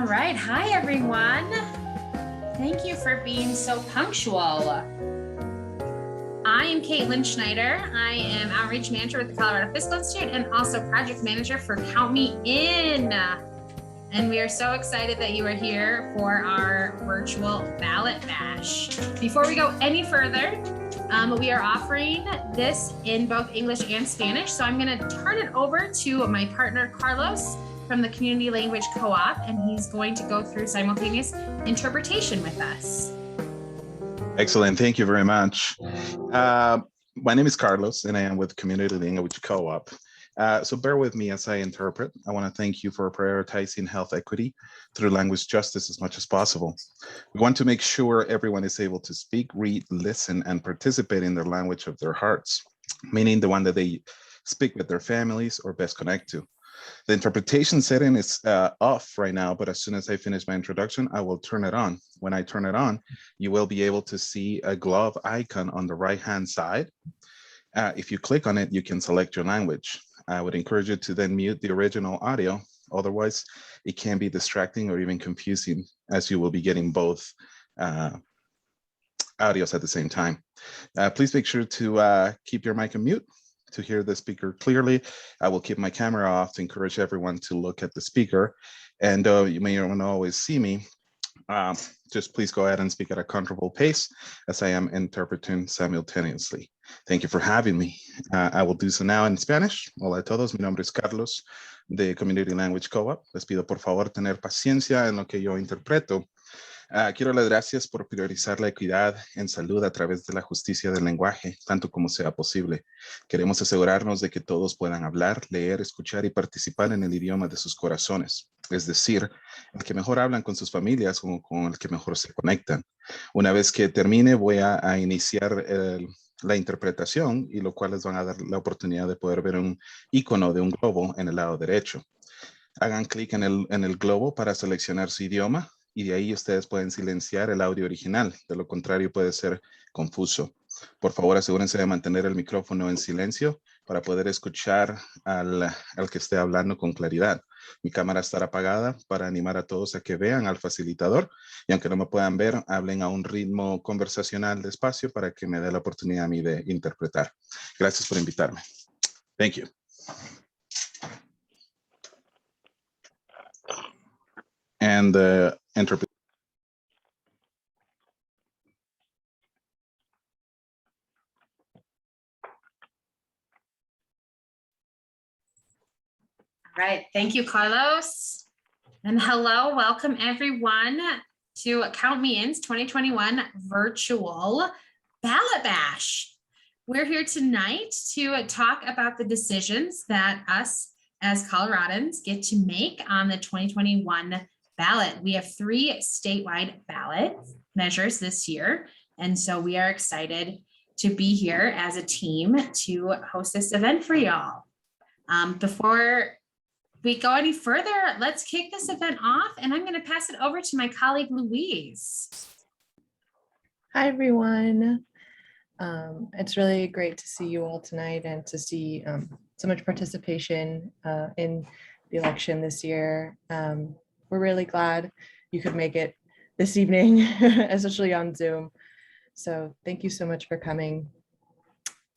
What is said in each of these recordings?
All right. Hi, everyone. Thank you for being so punctual. I am Caitlin Schneider. I am Outreach Manager with the Colorado Fiscal Institute and also Project Manager for Count Me In. And we are so excited that you are here for our virtual ballot bash. Before we go any further, we are offering this in both English and Spanish. So I'm going to turn it over to my partner, Carlos, from the Community Language Co-op, and he's going to go through simultaneous interpretation with us. Excellent. Thank you very much. My name is Carlos, and I am with Community Language Co-op. So bear with me as I interpret. I want to thank you for prioritizing health equity through language justice as much as possible. We want to make sure everyone is able to speak, read, listen, and participate in the language of their hearts, meaning the one that they speak with their families or best connect to. The interpretation setting is off right now, but as soon as I finish my introduction, I will turn it on. When I turn it on, you will be able to see a glove icon on the right-hand side. If you click on it, you can select your language. I would encourage you to then mute the original audio. Otherwise, it can be distracting or even confusing, as you will be getting both audios at the same time. Please make sure to keep your mic on mute to hear the speaker clearly. I will keep my camera off to encourage everyone to look at the speaker. And you may not always see me. Just please go ahead and speak at a comfortable pace as I am interpreting simultaneously. Thank you for having me. I will do so now in Spanish. Hola a todos, mi nombre es Carlos de Community Language Co-op. Les pido por favor tener paciencia en lo que yo interpreto. Quiero dar las gracias por priorizar la equidad en salud a través de la justicia del lenguaje, tanto como sea posible. Queremos asegurarnos de que todos puedan hablar, leer, escuchar y participar en el idioma de sus corazones. Es decir, el que mejor hablan con sus familias o con el que mejor se conectan. Una vez que termine, voy a iniciar la interpretación, y lo cual les van a dar la oportunidad de poder ver un icono de un globo en el lado derecho. Hagan clic en el globo para seleccionar su idioma, y de ahí ustedes pueden silenciar el audio original. De lo contrario, puede ser confuso. Por favor, asegúrense de mantener el micrófono en silencio para poder escuchar al que esté hablando con claridad. Mi cámara estará apagada para animar a todos a que vean al facilitador, y aunque no me puedan ver, hablen a un ritmo conversacional despacio para que me dé la oportunidad a mí de interpretar. Gracias por invitarme. Thank you. And the interpretation. All right. Thank you, Carlos. And hello, welcome everyone to Count Me In's 2021 virtual ballot bash. We're here tonight to talk about the decisions that us as Coloradans get to make on the 2021 ballot. We have 3 statewide ballot measures this year, and so we are excited to be here as a team to host this event for y'all. Before we go any further, let's kick this event off, and I'm going to pass it over to my colleague Louise. Hi everyone. It's really great to see you all tonight and to see so much participation in the election this year. We're really glad you could make it this evening, especially on Zoom. So thank you so much for coming.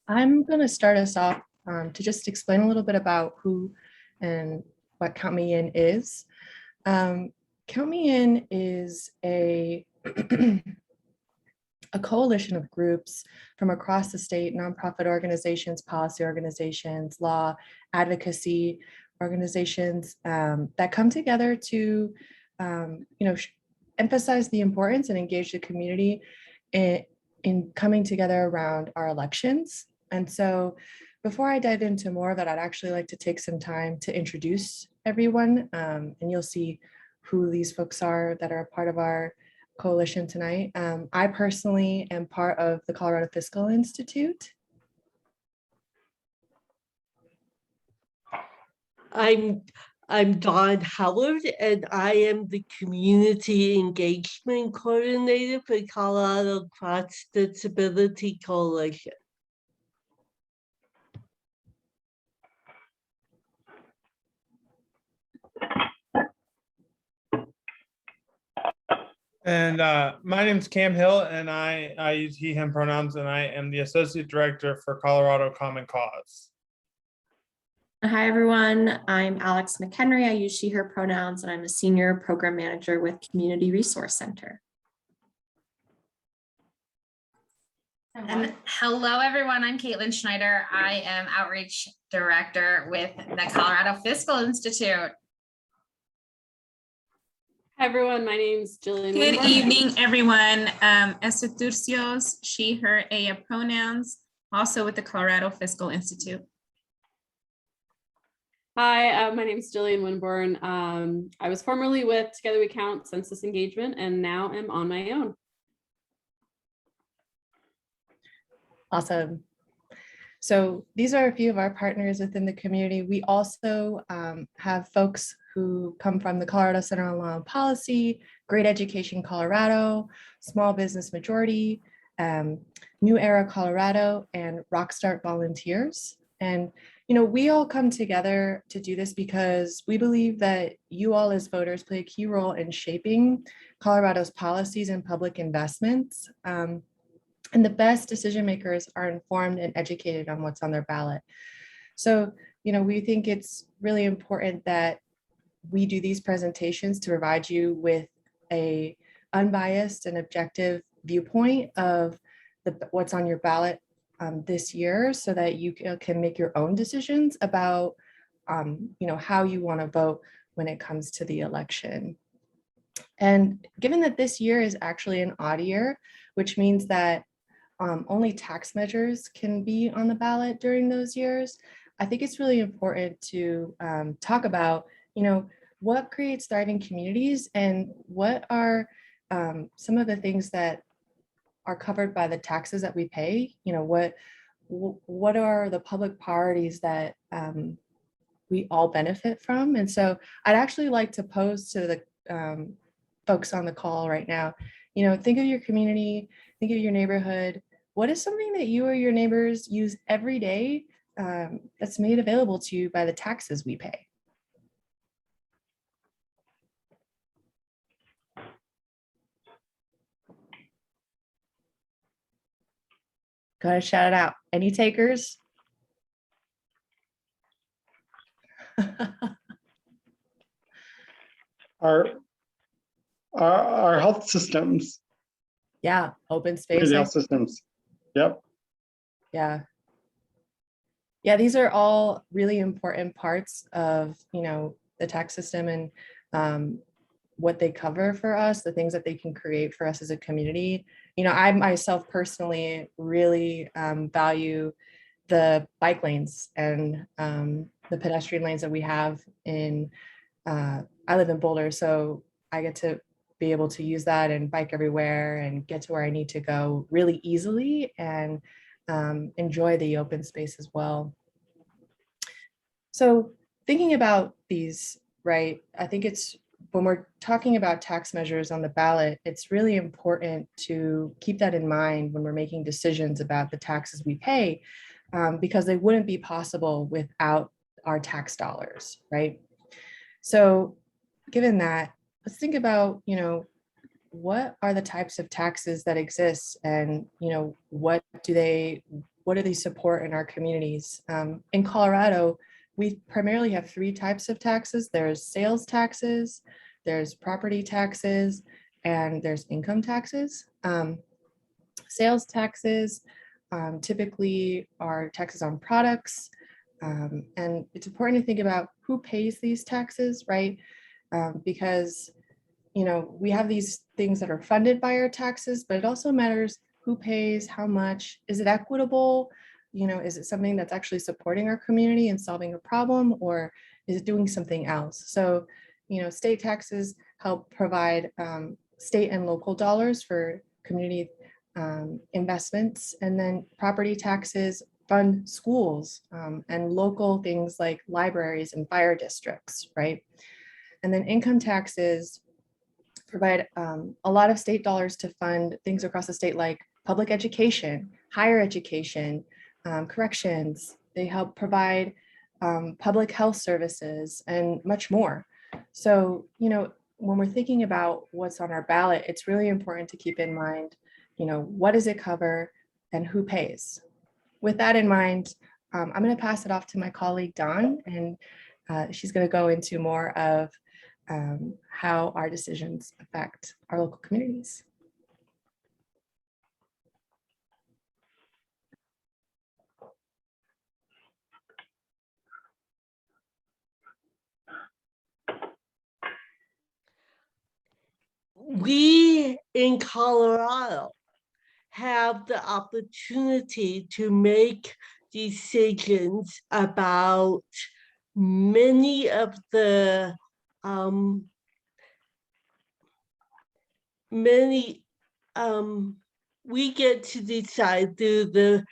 I'm going to start us off to just explain a little bit about who and what Count Me In is. Count Me In is a coalition of groups from across the state, nonprofit organizations, policy organizations, law, advocacy organizations that come together to emphasize the importance and engage the community in coming together around our elections. And so before I dive into more of that, I'd actually like to take some time to introduce everyone, and you'll see who these folks are that are a part of our coalition tonight. I personally am part of the Colorado Fiscal Institute. I'm Dawn Howard, and I am the Community Engagement Coordinator for Colorado Cross Disability Coalition. And my name's Cam Hill, and I use he, him pronouns, and I am the Associate Director for Colorado Common Cause. Hi, everyone. I'm Alex McHenry. I use she, her pronouns, and I'm a Senior Program Manager with Community Resource Center. And hello, everyone. I'm Caitlin Schneider. I am Outreach Director with the Colorado Fiscal Institute. Hi, everyone. My name's Jillian. Good Winborn. evening, everyone. Esther Turcios, she, her, ella pronouns, also with the Colorado Fiscal Institute. Hi, my name's Jillian Winborn. I was formerly with Together We Count Census Engagement and now am on my own. Awesome. So these are a few of our partners within the community. We also have folks who come from the Colorado Center on Law and Policy, Great Education Colorado, Small Business Majority, New Era Colorado, and Rockstart Volunteers. And we all come together to do this because we believe that you all as voters play a key role in shaping Colorado's policies and public investments. And the best decision makers are informed and educated on what's on their ballot. So, we think it's really important that we do these presentations to provide you with a unbiased and objective viewpoint of what's on your ballot this year, so that you can make your own decisions about, how you want to vote when it comes to the election. And given that this year is actually an odd year, which means that only tax measures can be on the ballot during those years, I think it's really important to talk about, what creates thriving communities and what are some of the things that are covered by the taxes that we pay. What are the public priorities that we all benefit from? And so I'd actually like to pose to the folks on the call right now, think of your community, think of your neighborhood. What is something that you or your neighbors use every day that's made available to you by the taxes we pay? Gotta shout it out. Any takers? Our health systems. Yeah, open space. Health systems. Yep. Yeah. Yeah, these are all really important parts of, the tax system and what they cover for us, the things that they can create for us as a community. I myself personally really value the bike lanes and the pedestrian lanes that we have in, I live in Boulder, so I get to be able to use that and bike everywhere and get to where I need to go really easily and enjoy the open space as well. So thinking about these, right, I think it's, when we're talking about tax measures on the ballot, it's really important to keep that in mind when we're making decisions about the taxes we pay, because they wouldn't be possible without our tax dollars, right? So given that, let's think about, what are the types of taxes that exist, and, what do they support in our communities? In Colorado, we primarily have three types of taxes. There's sales taxes, there's property taxes, and there's income taxes. Sales taxes typically are taxes on products. And it's important to think about who pays these taxes, right? Because, we have these things that are funded by our taxes, but it also matters who pays, how much, is it equitable? Is it something that's actually supporting our community and solving a problem, or is it doing something else? So, state taxes help provide state and local dollars for community investments, and then property taxes fund schools and local things like libraries and fire districts, right? And then income taxes provide a lot of state dollars to fund things across the state like public education, higher education, corrections. They help provide public health services and much more. So, when we're thinking about what's on our ballot, it's really important to keep in mind, what does it cover and who pays? With that in mind, I'm going to pass it off to my colleague, Dawn, and she's going to go into more of how our decisions affect our local communities. We in Colorado have the opportunity to make decisions about many of the we get to decide through the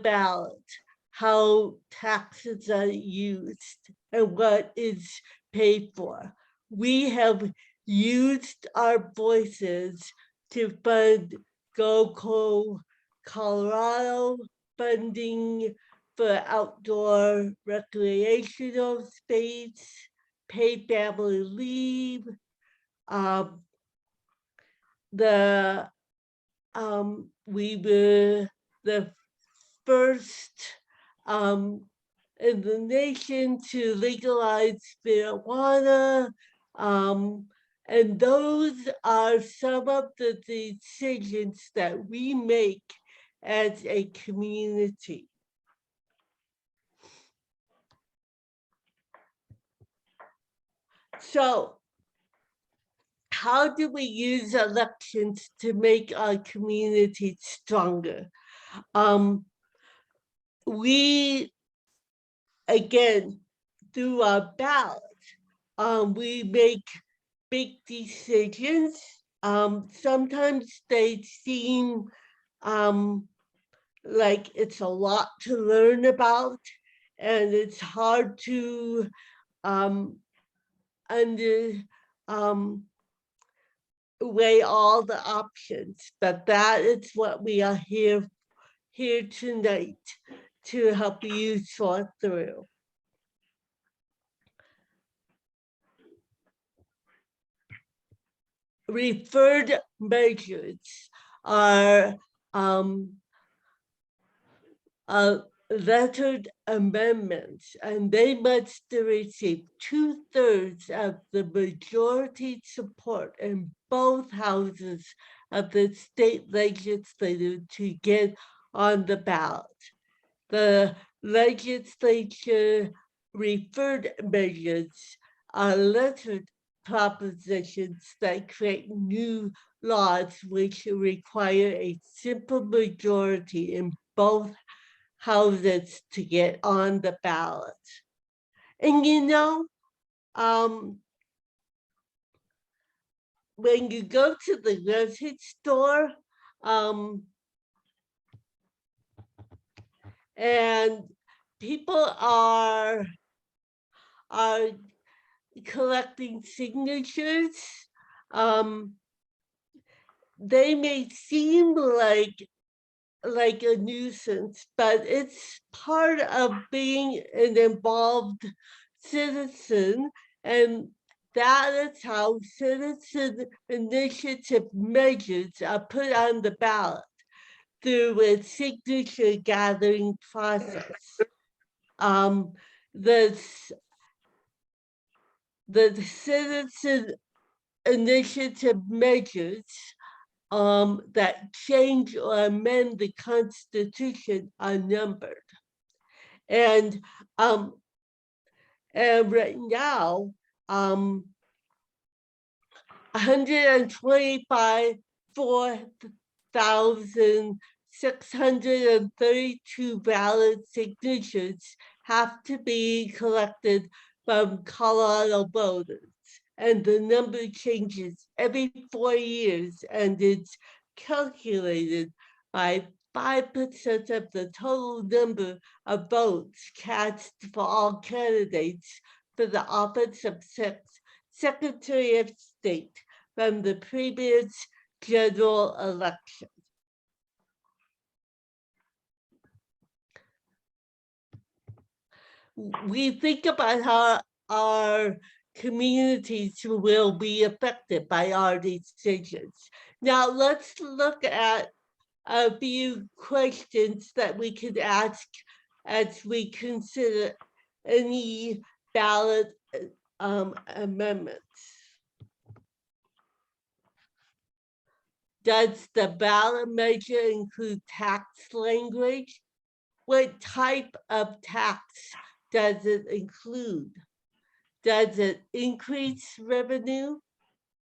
ballot how taxes are used and what is paid for. We have used our voices to fund GoCo Colorado, funding for outdoor recreational space, paid family leave. We were the first in the nation to legalize marijuana. And those are some of the decisions that we make as a community. So, how do we use elections to make our community stronger? We, again, through our ballot, we make big decisions. Sometimes they seem like it's a lot to learn about, and it's hard to weigh all the options, but that is what we are here tonight to help you sort through. Referred measures are lettered amendments, and they must receive 2/3 of the majority support in both houses of the state legislature to get on the ballot. The legislature referred measures are lettered propositions that create new laws which require a simple majority in both houses to get on the ballot. And when you go to the grocery store, and people are collecting signatures, they may seem like a nuisance, but it's part of being an involved citizen, and that is how citizen initiative measures are put on the ballot through a signature gathering process. The citizen initiative measures that change or amend the Constitution are numbered. And right now, 124,632 ballot signatures have to be collected from Colorado voters. And the number changes every 4 years, and it's calculated by 5% of the total number of votes cast for all candidates for the office of Secretary of State from the previous general election. We think about how our communities who will be affected by our decisions. Now let's look at a few questions that we could ask as we consider any ballot amendments. Does the ballot measure include tax language? What type of tax does it include? Does it increase revenue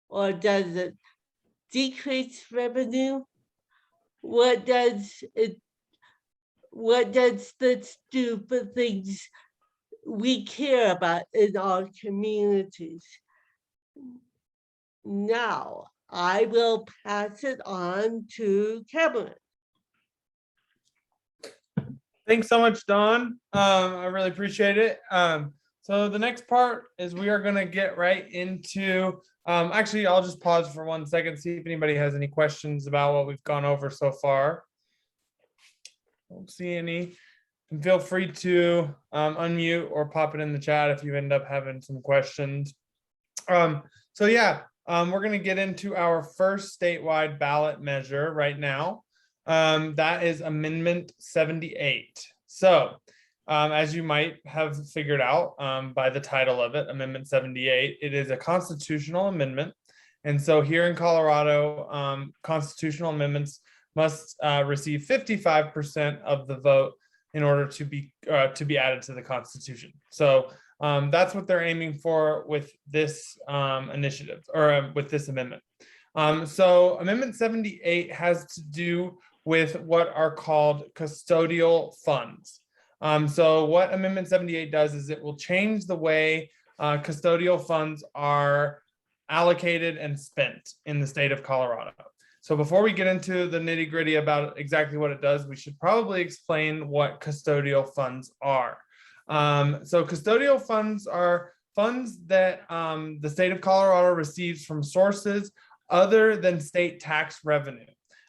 or does it decrease revenue? What does this do for things we care about in our communities? Now, I will pass it on to Cameron. Thanks so much, Dawn. I really appreciate it. So the next part is we are going to get right into, actually, I'll just pause for 1 second, see if anybody has any questions about what we've gone over so far. Don't see any. And feel free to unmute or pop it in the chat if you end up having some questions. So yeah, we're going to get into our first statewide ballot measure right now. That is Amendment 78. So as you might have figured out by the title of it, Amendment 78, it is a constitutional amendment. And so here in Colorado, constitutional amendments must receive 55% of the vote in order to be added to the Constitution. So that's what they're aiming for with this initiative, or with this amendment. So Amendment 78 has to do with what are called custodial funds. So what Amendment 78 does is it will change the way custodial funds are allocated and spent in the state of Colorado. So before we get into the nitty-gritty about exactly what it does, we should probably explain what custodial funds are. So custodial funds are funds that the state of Colorado receives from sources other than state tax revenue.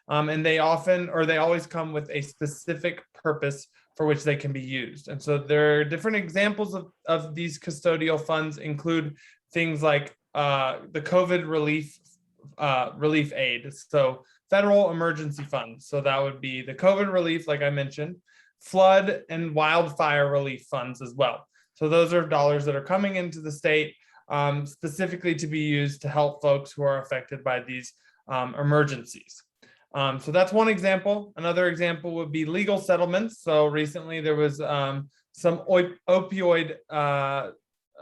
And they always come with a specific purpose for which they can be used. And so there are different examples of these custodial funds include things like the COVID relief aid. So federal emergency funds. So that would be the COVID relief, like I mentioned, flood and wildfire relief funds as well. So those are dollars that are coming into the state specifically to be used to help folks who are affected by these emergencies. So that's one example. Another example would be legal settlements. So recently there was some opioid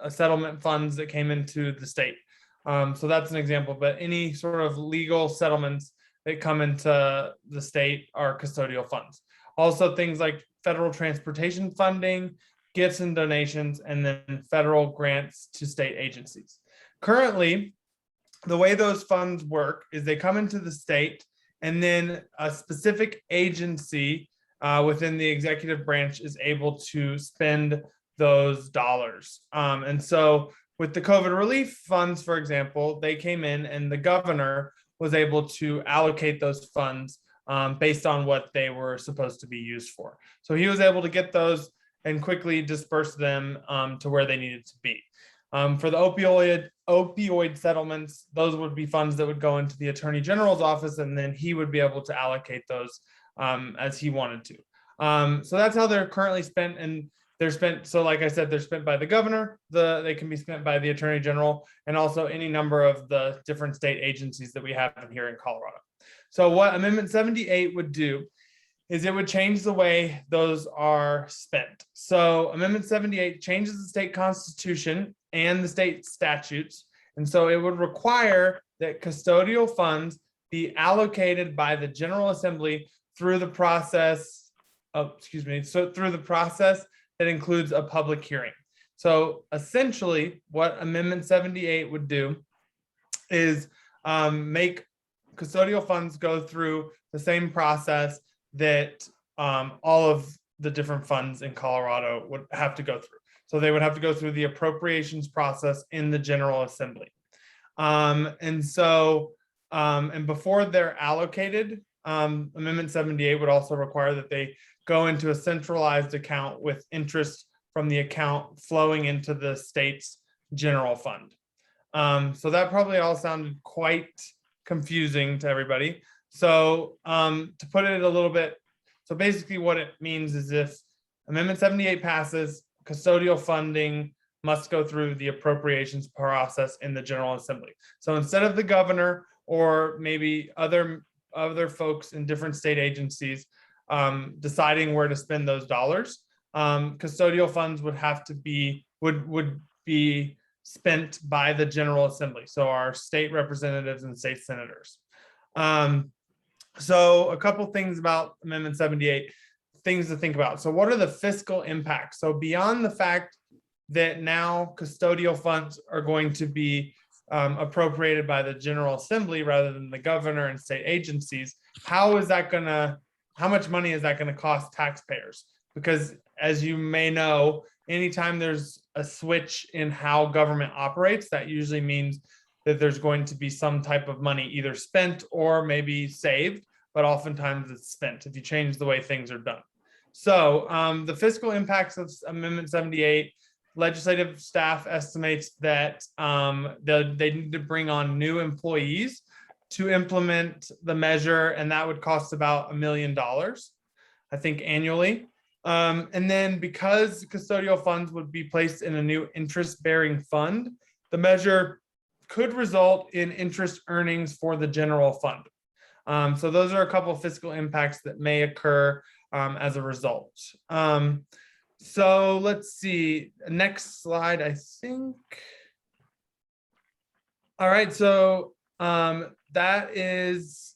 settlement funds that came into the state. So that's an example, but any sort of legal settlements that come into the state are custodial funds. Also things like federal transportation funding, gifts and donations, and then federal grants to state agencies. Currently, the way those funds work is they come into the state and then a specific agency within the executive branch is able to spend those dollars. And so with the COVID relief funds, for example, they came in and the governor was able to allocate those funds based on what they were supposed to be used for. So he was able to get those and quickly disperse them to where they needed to be. For the opioid settlements, those would be funds that would go into the Attorney General's office, and then he would be able to allocate those as he wanted to. So that's how they're currently spent, and they're spent. So like I said, they're spent by the governor. They can be spent by the Attorney General, and also any number of the different state agencies that we have here in Colorado. So what Amendment 78 would do is it would change the way those are spent. So Amendment 78 changes the state constitution and the state statutes. And so it would require that custodial funds be allocated by the General Assembly through the process of, through the process that includes a public hearing. So essentially what Amendment 78 would do is make custodial funds go through the same process that all of the different funds in Colorado would have to go through. So they would have to go through the appropriations process in the General Assembly. And before they're allocated, Amendment 78 would also require that they go into a centralized account with interest from the account flowing into the state's general fund. So that probably all sounded quite confusing to everybody. So to put it a little bit, so basically what it means is if Amendment 78 passes, custodial funding must go through the appropriations process in the General Assembly. So instead of the governor or maybe other folks in different state agencies deciding where to spend those dollars, custodial funds would have to be would be spent by the General Assembly, so our state representatives and state senators. So a couple things about Amendment 78, things to think about. So what are the fiscal impacts? So beyond the fact that now custodial funds are going to be appropriated by the General Assembly rather than the governor and state agencies, how much money is that gonna cost taxpayers? Because as you may know, anytime there's a switch in how government operates, that usually means that there's going to be some type of money either spent or maybe saved, but oftentimes it's spent if you change the way things are done. So the fiscal impacts of Amendment 78, legislative staff estimates that they need to bring on new employees to implement the measure, and that would cost about $1 million, I think, annually. And then because custodial funds would be placed in a new interest-bearing fund, the measure could result in interest earnings for the general fund. So those are a couple of fiscal impacts that may occur as a result. So let's see, next slide, I think. All right, so let's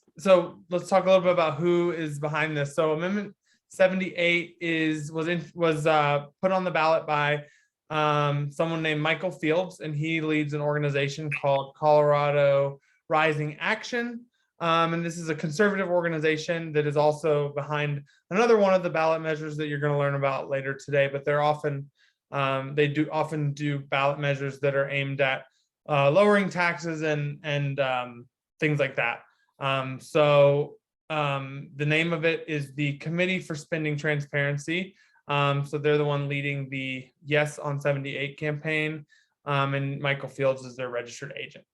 talk a little bit about who is behind this. So Amendment 78 was put on the ballot by someone named Michael Fields, and he leads an organization called Colorado Rising Action. And this is a conservative organization that is also behind another one of the ballot measures that you're going to learn about later today. But they're often often do ballot measures that are aimed at lowering taxes and things like that. The name of it is the Committee for Spending Transparency. So they're the one leading the Yes on 78 campaign, and Michael Fields is their registered agent.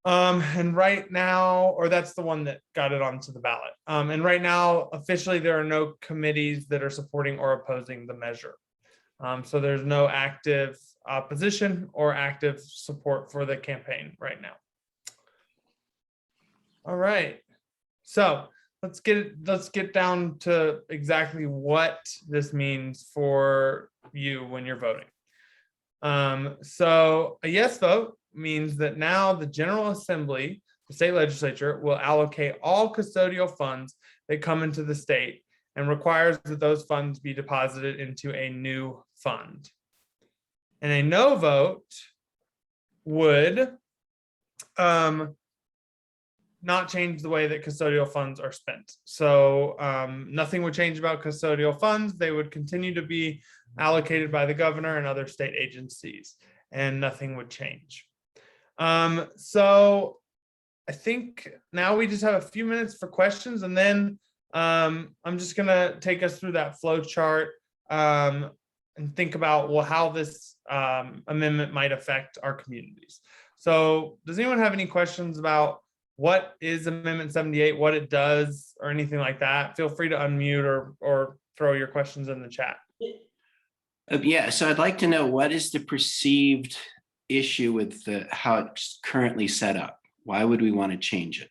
And right now, or that's the one that got it onto the ballot. And right now, officially, there are no committees that are supporting or opposing the measure. So there's no active opposition or active support for the campaign right now. All right. So let's get down to exactly what this means for you when you're voting. So a yes vote means that now the General Assembly, the state legislature, will allocate all custodial funds that come into the state and requires that those funds be deposited into a new fund. And a no vote would not change the way that custodial funds are spent. So nothing would change about custodial funds. They would continue to be allocated by the governor and other state agencies, and nothing would change. So I think now we just have a few minutes for questions, and then I'm just gonna take us through that flow chart and think about, well, how this amendment might affect our communities. So does anyone have any questions about what is Amendment 78, what it does, or anything like that? Feel free to unmute or throw your questions in the chat. Yeah, so I'd like to know, what is the perceived issue with how it's currently set up? Why would we want to change it?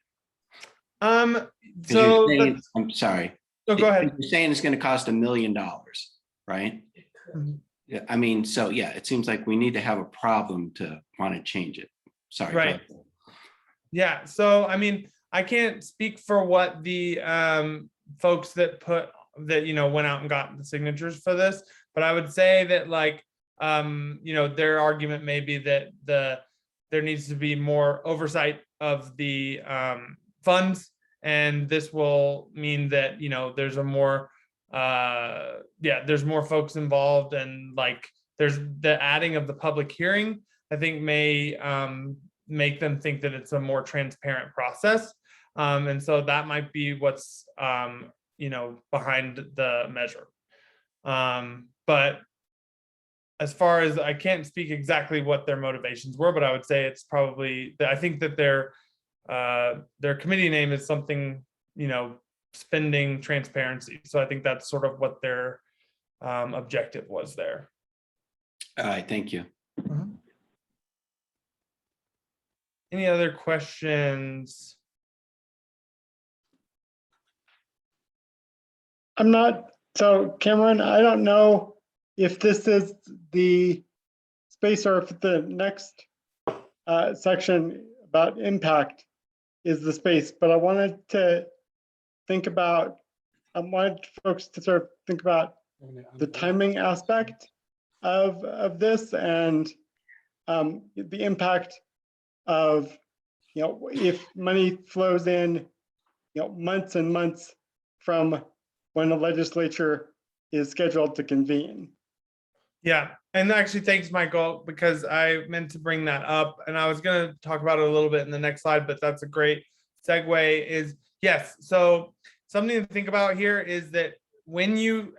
So I'm sorry. No, go ahead. You're saying it's going to cost $1 million, right? Mm-hmm. Yeah, I mean, so yeah, it seems like we need to have a problem to want to change it. Sorry. Right. Yeah. So I mean, I can't speak for what the folks that went out and got the signatures for this, but I would say that, like, their argument may be that there needs to be more oversight of the funds, and this will mean that there's more folks involved, and like there's the adding of the public hearing, I think, may make them think that it's a more transparent process, and so that might be what's behind the measure. But as far as I can't speak exactly what their motivations were, but I would say it's probably, I think that their committee name is something, spending transparency. So I think that's sort of what their objective was there. All right, thank you. Any other questions? So Cameron, I don't know if this is the space or if the next section about impact is the space, but I wanted folks to sort of think about the timing aspect of this and the impact of, if money flows in, months and months from when the legislature is scheduled to convene. Yeah, and actually, thanks, Michael, because I meant to bring that up, and I was going to talk about it a little bit in the next slide, but that's a great segue. Is yes, so something to think about here is that when you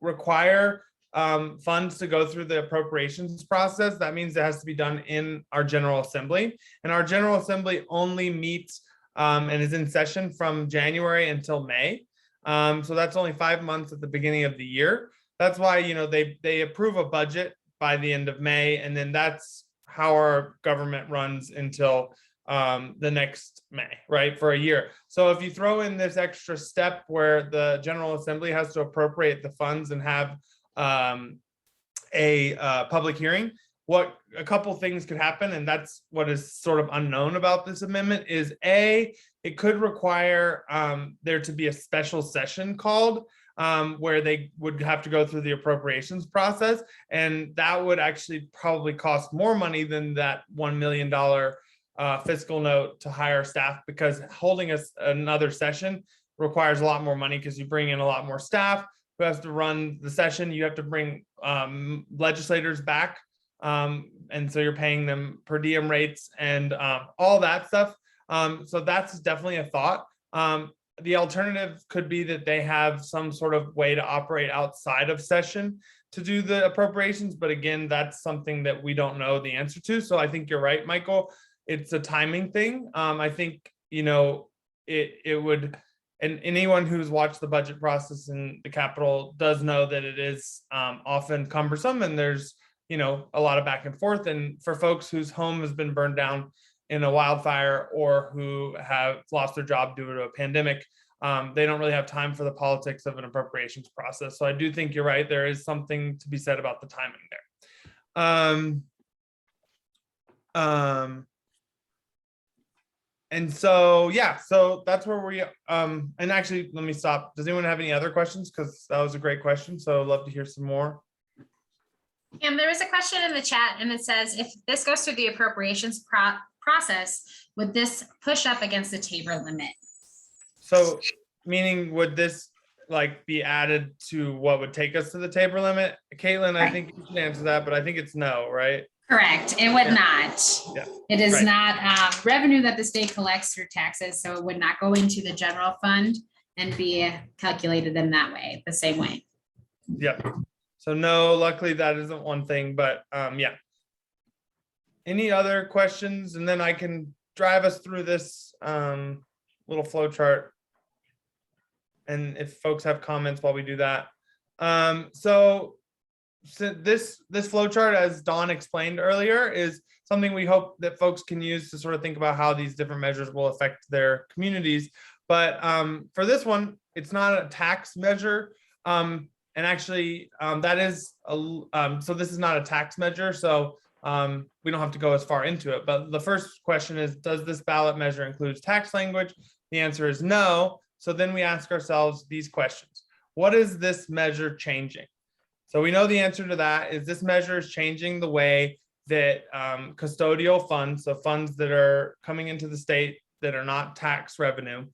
require funds to go through the appropriations process, that means it has to be done in our General Assembly, and our General Assembly only meets and is in session from January until May. So that's only 5 months at the beginning of the year. That's why, they approve a budget by the end of May, and then that's how our government runs until the next May, right, for a year. So if you throw in this extra step where the General Assembly has to appropriate the funds and have a public hearing, a couple things could happen, and that's what is sort of unknown about this amendment, is it could require there to be a special session called where they would have to go through the appropriations process, and that would actually probably cost more money than that $1 million fiscal note to hire staff, because holding another session requires a lot more money because you bring in a lot more staff who has to run the session. You have to bring legislators back. And so you're paying them per diem rates and all that stuff. So that's definitely a thought. The alternative could be that they have some sort of way to operate outside of session to do the appropriations. But again, that's something that we don't know the answer to. So I think you're right, Michael. It's a timing thing. I think, it would, and anyone who's watched the budget process in the Capitol does know that it is often cumbersome, and there's a lot of back and forth. And for folks whose home has been burned down in a wildfire or who have lost their job due to a pandemic, they don't really have time for the politics of an appropriations process. So I do think you're right. There is something to be said about the timing there. And so, yeah, so that's where we, and actually, let me stop. Does anyone have any other questions? Because that was a great question. So I'd love to hear some more. And there is a question in the chat, and it says, if this goes through the appropriations process, would this push up against the Tabor limit? So meaning, would this be added to what would take us to the Tabor limit? Caitlin, I think you should answer that, but I think it's no, right? Correct. It would not. Yeah. It is Right. not revenue that the state collects through taxes, so it would not go into the general fund and be calculated in that way, the same way. Yep. So no, luckily that isn't one thing, but yeah. Any other questions? And then I can drive us through this little flow chart. And if folks have comments while we do that. So this flow chart, as Dawn explained earlier, is something we hope that folks can use to sort of think about how these different measures will affect their communities. But for this one, it's not a tax measure. And actually, that is, so this is not a tax measure. So we don't have to go as far into it. But the first question is, does this ballot measure include tax language? The answer is no. So then we ask ourselves these questions. What is this measure changing? So we know the answer to that is this measure is changing the way that custodial funds, so funds that are coming into the state that are not tax revenue,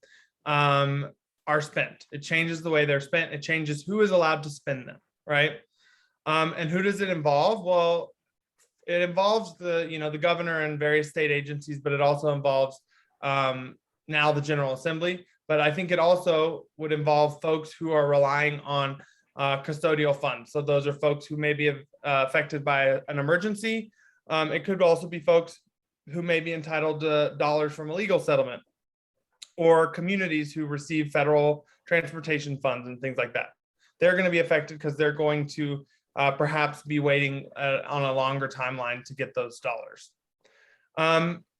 are spent. It changes the way they're spent. It changes who is allowed to spend them, right? And who does it involve? Well, it involves the governor and various state agencies, but it also involves now the General Assembly. But I think it also would involve folks who are relying on custodial funds. So those are folks who may be affected by an emergency. It could also be folks who may be entitled to dollars from a legal settlement, or communities who receive federal transportation funds and things like that. They're going to be affected because they're going to perhaps be waiting on a longer timeline to get those dollars.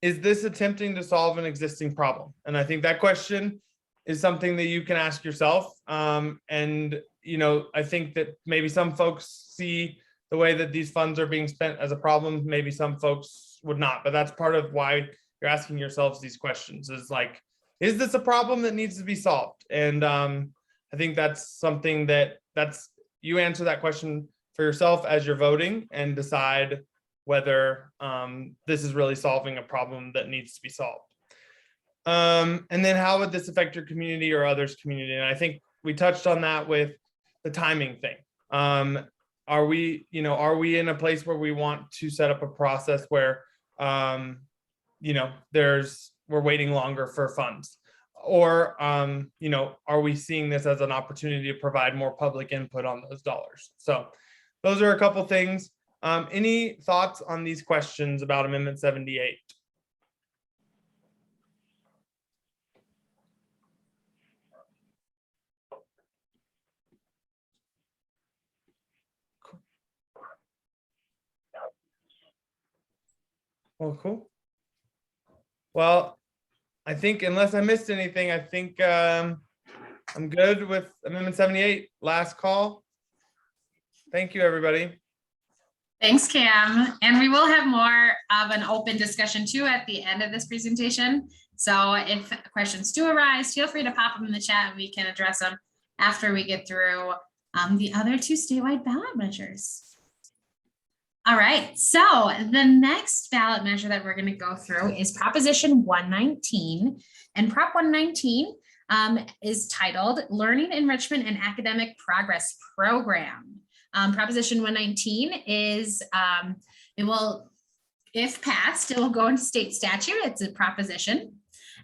Is this attempting to solve an existing problem? And I think that question is something that you can ask yourself. And, you know, I think that maybe some folks see the way that these funds are being spent as a problem. Maybe some folks would not, but that's part of why you're asking yourselves these questions, is like, is this a problem that needs to be solved? And I think that's something that's you answer that question for yourself as you're voting and decide whether this is really solving a problem that needs to be solved. And then how would this affect your community or others' community? And I think we touched on that with the timing thing. Are we in a place where we want to set up a process where, we're waiting longer for funds? Or, are we seeing this as an opportunity to provide more public input on those dollars? So those are a couple things. Any thoughts on these questions about Amendment 78? Cool. Well, I think unless I missed anything, I think I'm good with Amendment 78. Last call. Thank you, everybody. Thanks, Cam. And we will have more of an open discussion too at the end of this presentation. So if questions do arise, feel free to pop them in the chat and we can address them after we get through the other two statewide ballot measures. All right, so the next ballot measure that we're going to go through is Proposition 119. And Prop 119 is titled Learning Enrichment and Academic Progress Program. Proposition 119 is, if passed, it will go into state statute. It's a proposition.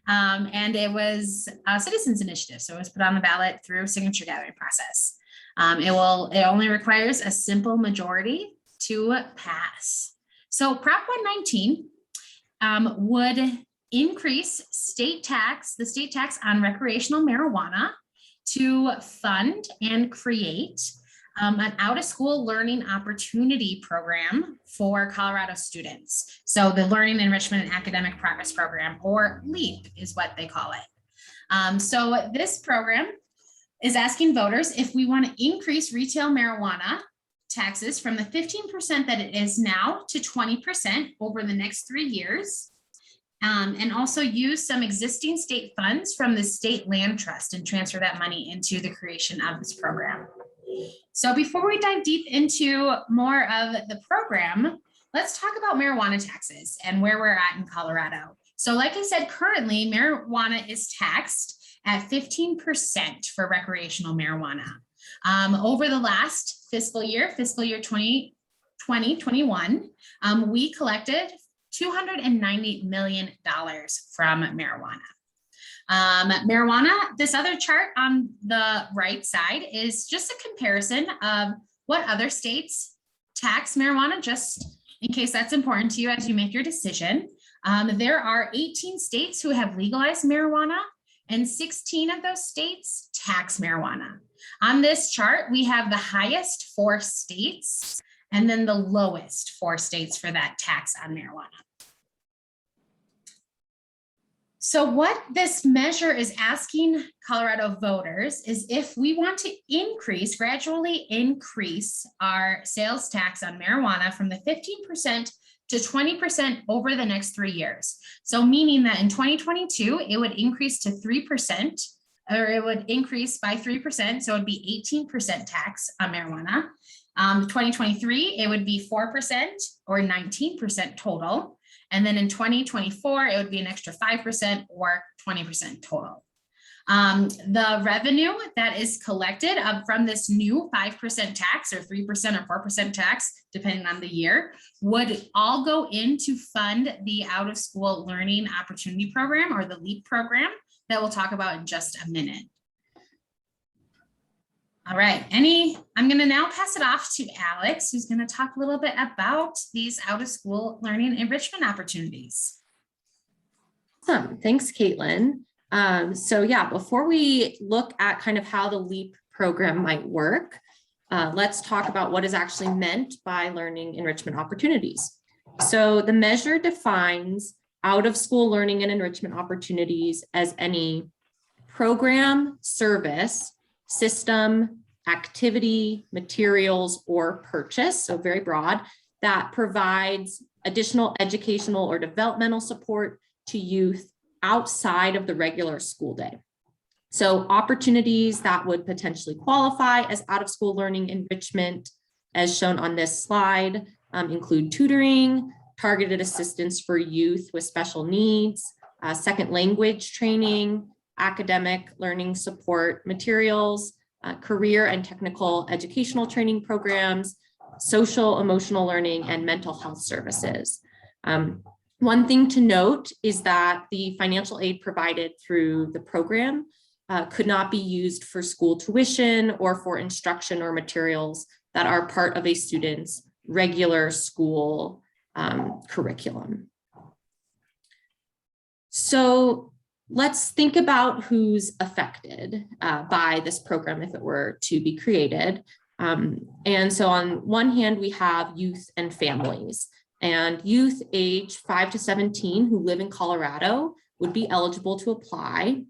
And it was a citizens initiative. So it was put on the ballot through signature gathering process. It only requires a simple majority to pass. So Prop 119 would increase the state tax on recreational marijuana to fund and create an out-of-school learning opportunity program for Colorado students. So the Learning Enrichment and Academic Progress Program, or LEAP is what they call it. So this program is asking voters if we want to increase retail marijuana taxes from the 15% that it is now to 20% over the next 3 years, and also use some existing state funds from the state land trust and transfer that money into the creation of this program. So before we dive deep into more of the program, let's talk about marijuana taxes and where we're at in Colorado. So like I said, currently marijuana is taxed at 15% for recreational marijuana. Over the last fiscal year 2021, we collected $290 million from marijuana. This other chart on the right side is just a comparison of what other states tax marijuana, just in case that's important to you as you make your decision. There are 18 states who have legalized marijuana, and 16 of those states tax marijuana. On this chart, we have the highest 4 states and then the lowest 4 states for that tax on marijuana. So what this measure is asking Colorado voters is if we want to gradually increase our sales tax on marijuana from the 15% to 20% over the next 3 years. So meaning that in 2022, it would increase to 3%, or it would increase by 3%. So it would be 18% tax on marijuana. 2023, it would be 4% or 19% total. And then in 2024, it would be an extra 5% or 20% total. The revenue that is collected from this new 5% tax or 3% or 4% tax, depending on the year, would all go in to fund the out-of-school learning opportunity program, or the LEAP program, that we'll talk about in just a minute. All right, I'm going to now pass it off to Alex, who's going to talk a little bit about these out of school learning enrichment opportunities. Awesome. Thanks, Caitlin. So yeah, before we look at kind of how the LEAP program might work, let's talk about what is actually meant by learning enrichment opportunities. So the measure defines out of school learning and enrichment opportunities as any program, service, system, activity, materials, or purchase, so very broad, that provides additional educational or developmental support to youth outside of the regular school day. So opportunities that would potentially qualify as out of school learning enrichment, as shown on this slide, include tutoring, targeted assistance for youth with special needs, second language training, academic learning support materials, career and technical educational training programs, social emotional learning, and mental health services. One thing to note is that the financial aid provided through the program could not be used for school tuition or for instruction or materials that are part of a student's regular school curriculum. So let's think about who's affected by this program if it were to be created. And so on one hand, we have youth and families. And youth age 5 to 17 who live in Colorado would be eligible to apply.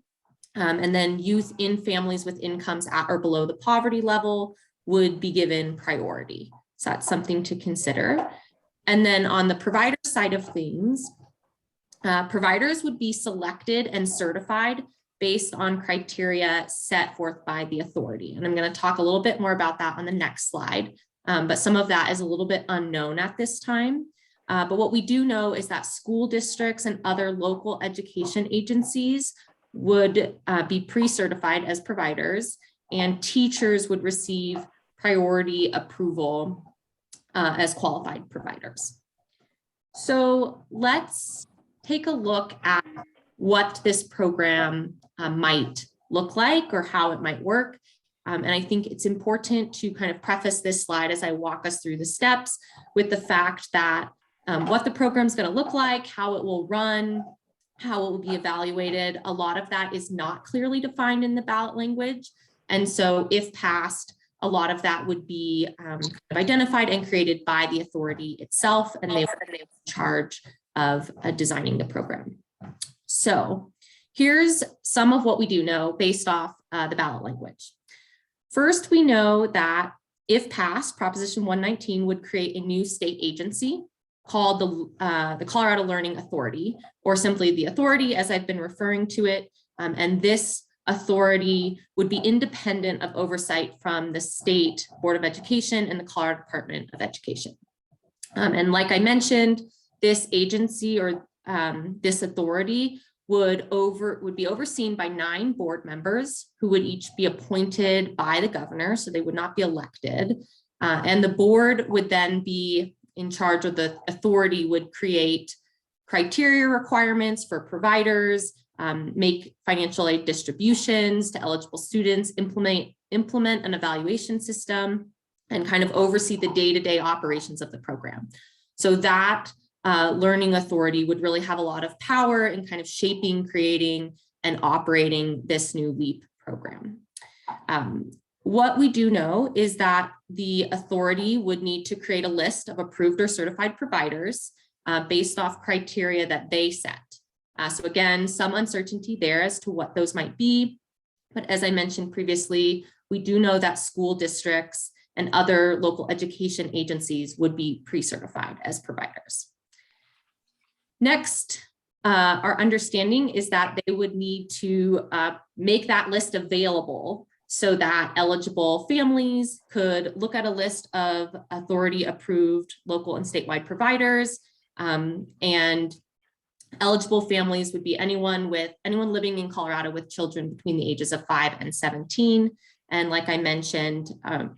And then youth in families with incomes at or below the poverty level would be given priority. So that's something to consider. And then on the provider side of things, providers would be selected and certified based on criteria set forth by the authority. And I'm going to talk a little bit more about that on the next slide, but some of that is a little bit unknown at this time. But what we do know is that school districts and other local education agencies would be pre-certified as providers, and teachers would receive priority approval as qualified providers. So let's take a look at what this program might look like or how it might work. And I think it's important to kind of preface this slide as I walk us through the steps with the fact that what the program is going to look like, how it will run, how it will be evaluated. A lot of that is not clearly defined in the ballot language. And so if passed, a lot of that would be identified and created by the authority itself, and they would be in charge of designing the program. So here's some of what we do know based off the ballot language. First, we know that if passed, Proposition 119 would create a new state agency called the Colorado Learning Authority, or simply the authority as I've been referring to it. And this authority would be independent of oversight from the State Board of Education and the Colorado Department of Education. And like I mentioned, this agency or this authority would be overseen by 9 board members who would each be appointed by the governor, so they would not be elected. And the board would then be in charge of the authority, would create criteria requirements for providers, make financial aid distributions to eligible students, implement an evaluation system, and kind of oversee the day-to-day operations of the program. So that learning authority would really have a lot of power in kind of shaping, creating, and operating this new LEAP program. What we do know is that the authority would need to create a list of approved or certified providers based off criteria that they set. So again, some uncertainty there as to what those might be. But as I mentioned previously, we do know that school districts and other local education agencies would be pre-certified as providers. Next, our understanding is that they would need to make that list available so that eligible families could look at a list of authority approved local and statewide providers, and eligible families would be anyone living in Colorado with children between the ages of 5 and 17. And like I mentioned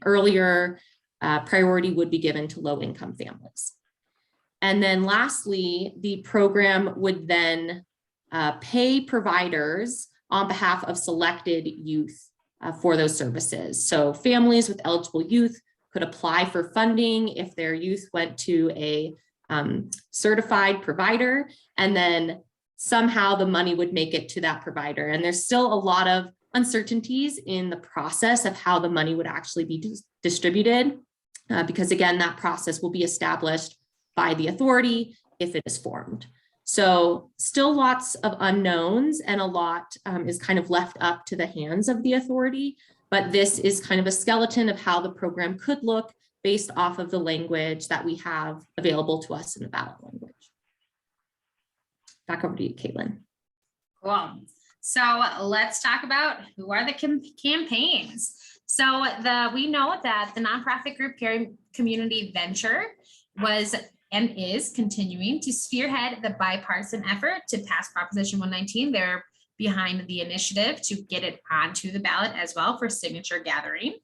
earlier, priority would be given to low income families. And then lastly, the program would then pay providers on behalf of selected youth for those services. So families with eligible youth could apply for funding if their youth went to a certified provider, and then somehow the money would make it to that provider. And there's still a lot of uncertainties in the process of how the money would actually be distributed, because again, that process will be established by the authority if it is formed. So still lots of unknowns, and a lot is kind of left up to the hands of the authority, but this is kind of a skeleton of how the program could look based off of the language that we have available to us in the ballot language. Back over to you, Caitlin. Cool. So let's talk about who are the campaigns. So we know that the nonprofit group Community Venture was and is continuing to spearhead the bipartisan effort to pass Proposition 119. They're behind the initiative to get it onto the ballot as well for signature gathering.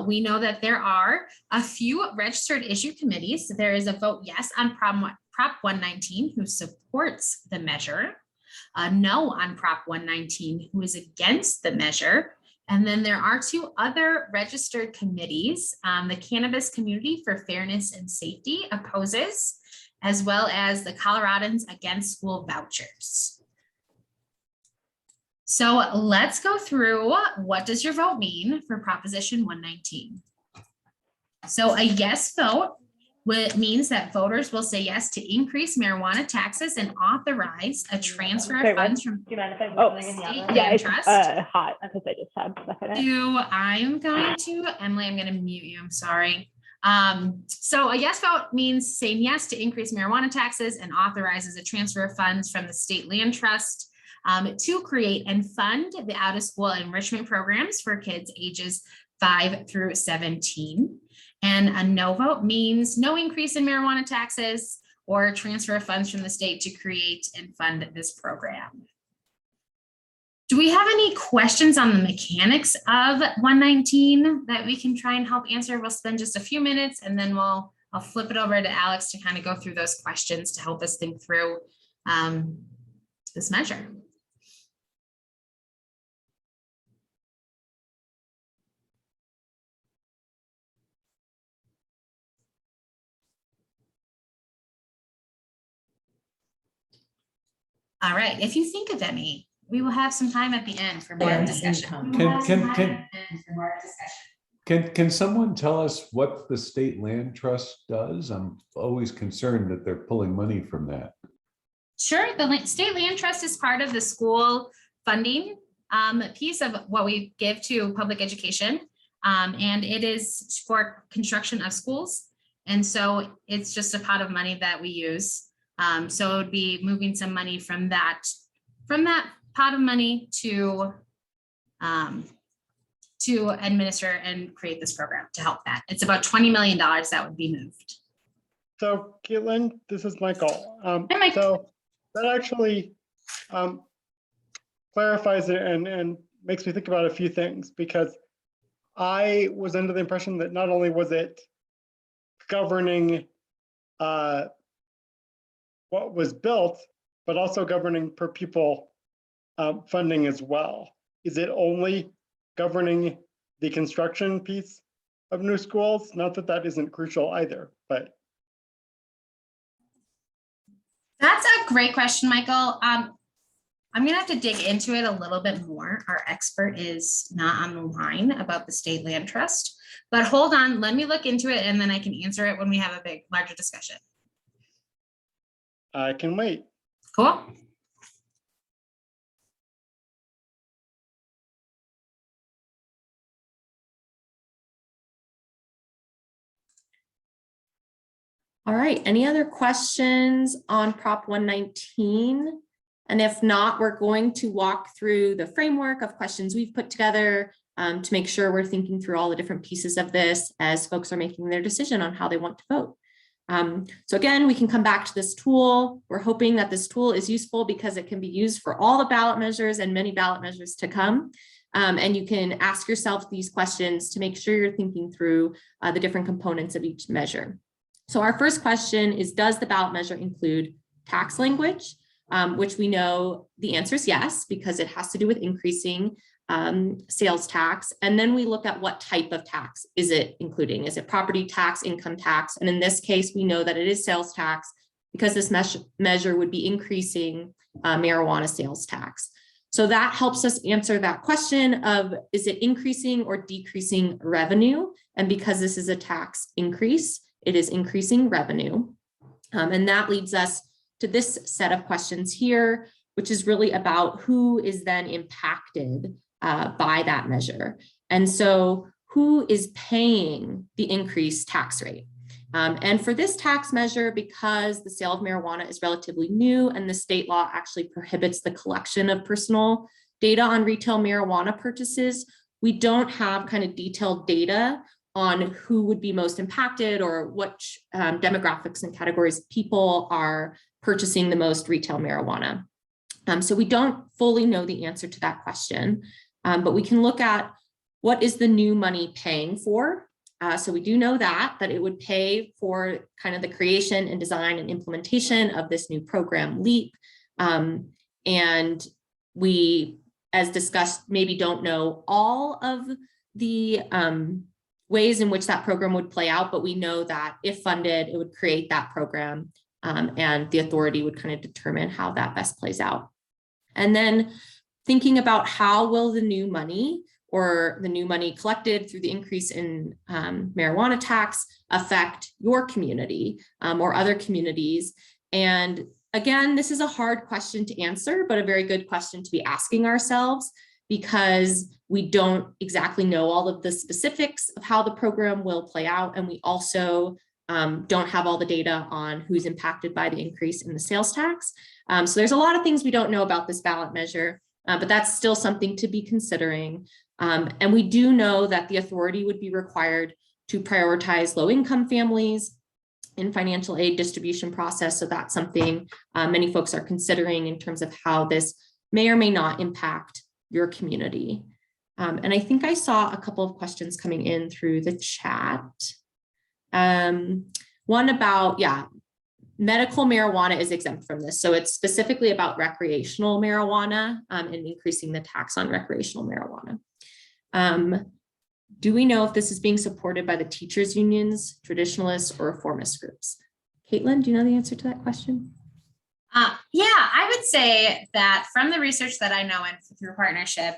We know that there are a few registered issue committees. There is a vote yes on Prop 119 who supports the measure, a no on Prop 119 who is against the measure. And then there are two other registered committees. The Cannabis Community for Fairness and Safety opposes, as well as the Coloradans Against School Vouchers. So let's go through, what does your vote mean for Proposition 119? So a yes vote means that voters will say yes to increase marijuana taxes and authorize a transfer of funds from Do you mind if I the state yeah, land it's trust. hot because I just had I'm going to, Emily, I'm going to mute you. I'm sorry. So a yes vote means saying yes to increase marijuana taxes and authorizes a transfer of funds from the state land trust to create and fund the out of school enrichment programs for kids ages 5 through 17. And a no vote means no increase in marijuana taxes or transfer of funds from the state to create and fund this program. Do we have any questions on the mechanics of 119 that we can try and help answer? We'll spend just a few minutes and then I'll flip it over to Alex to kind of go through those questions to help us think through this measure. All right, if you think of any, we will have some time at the end for more discussion. Can someone tell us what the state land trust does? I'm always concerned that they're pulling money from that. Sure, the state land trust is part of the school funding piece of what we give to public education. And it is for construction of schools. And so it's just a pot of money that we use. So it would be moving some money from that pot of money to administer and create this program to help that. It's about $20 million that would be moved. So Caitlin, this is Michael. Hi, Mike. So that actually clarifies it and makes me think about a few things, because I was under the impression that not only was it governing what was built, but also governing per pupil funding as well. Is it only governing the construction piece of new schools? Not that that isn't crucial either, but. That's a great question, Michael. I'm gonna have to dig into it a little bit more. Our expert is not on the line about the state land trust, but hold on, let me look into it and then I can answer it when we have a larger discussion. I can wait. Cool. All right, any other questions on Prop 119? And if not, we're going to walk through the framework of questions we've put together to make sure we're thinking through all the different pieces of this as folks are making their decision on how they want to vote. So again, we can come back to this tool. We're hoping that this tool is useful because it can be used for all the ballot measures and many ballot measures to come. And you can ask yourself these questions to make sure you're thinking through the different components of each measure. So our first question is, does the ballot measure include tax language? Which we know the answer is yes, because it has to do with increasing sales tax. And then we look at what type of tax is it including? Is it property tax, income tax? And in this case, we know that it is sales tax because this measure would be increasing marijuana sales tax. So that helps us answer that question of, is it increasing or decreasing revenue? And because this is a tax increase, it is increasing revenue. And that leads us to this set of questions here, which is really about who is then impacted by that measure. And so who is paying the increased tax rate? And for this tax measure, because the sale of marijuana is relatively new and the state law actually prohibits the collection of personal data on retail marijuana purchases, we don't have kind of detailed data on who would be most impacted or which demographics and categories of people are purchasing the most retail marijuana. So we don't fully know the answer to that question, but we can look at what is the new money paying for. So we do know that it would pay for kind of the creation and design and implementation of this new program LEAP. And we, as discussed, maybe don't know all of the ways in which that program would play out, but we know that if funded, it would create that program and the authority would kind of determine how that best plays out. And then thinking about how will the new money or the new money collected through the increase in marijuana tax affect your community or other communities. And again, this is a hard question to answer, but a very good question to be asking ourselves, because we don't exactly know all of the specifics of how the program will play out. And we also don't have all the data on who's impacted by the increase in the sales tax. So there's a lot of things we don't know about this ballot measure, but that's still something to be considering. And we do know that the authority would be required to prioritize low-income families in financial aid distribution process. So that's something many folks are considering in terms of how this may or may not impact your community. And I think I saw a couple of questions coming in through the chat. One about, medical marijuana is exempt from this. So it's specifically about recreational marijuana and increasing the tax on recreational marijuana. Do we know if this is being supported by the teachers unions, traditionalists, or reformist groups? Caitlin, do you know the answer to that question? Yeah, I would say that from the research that I know and through partnership,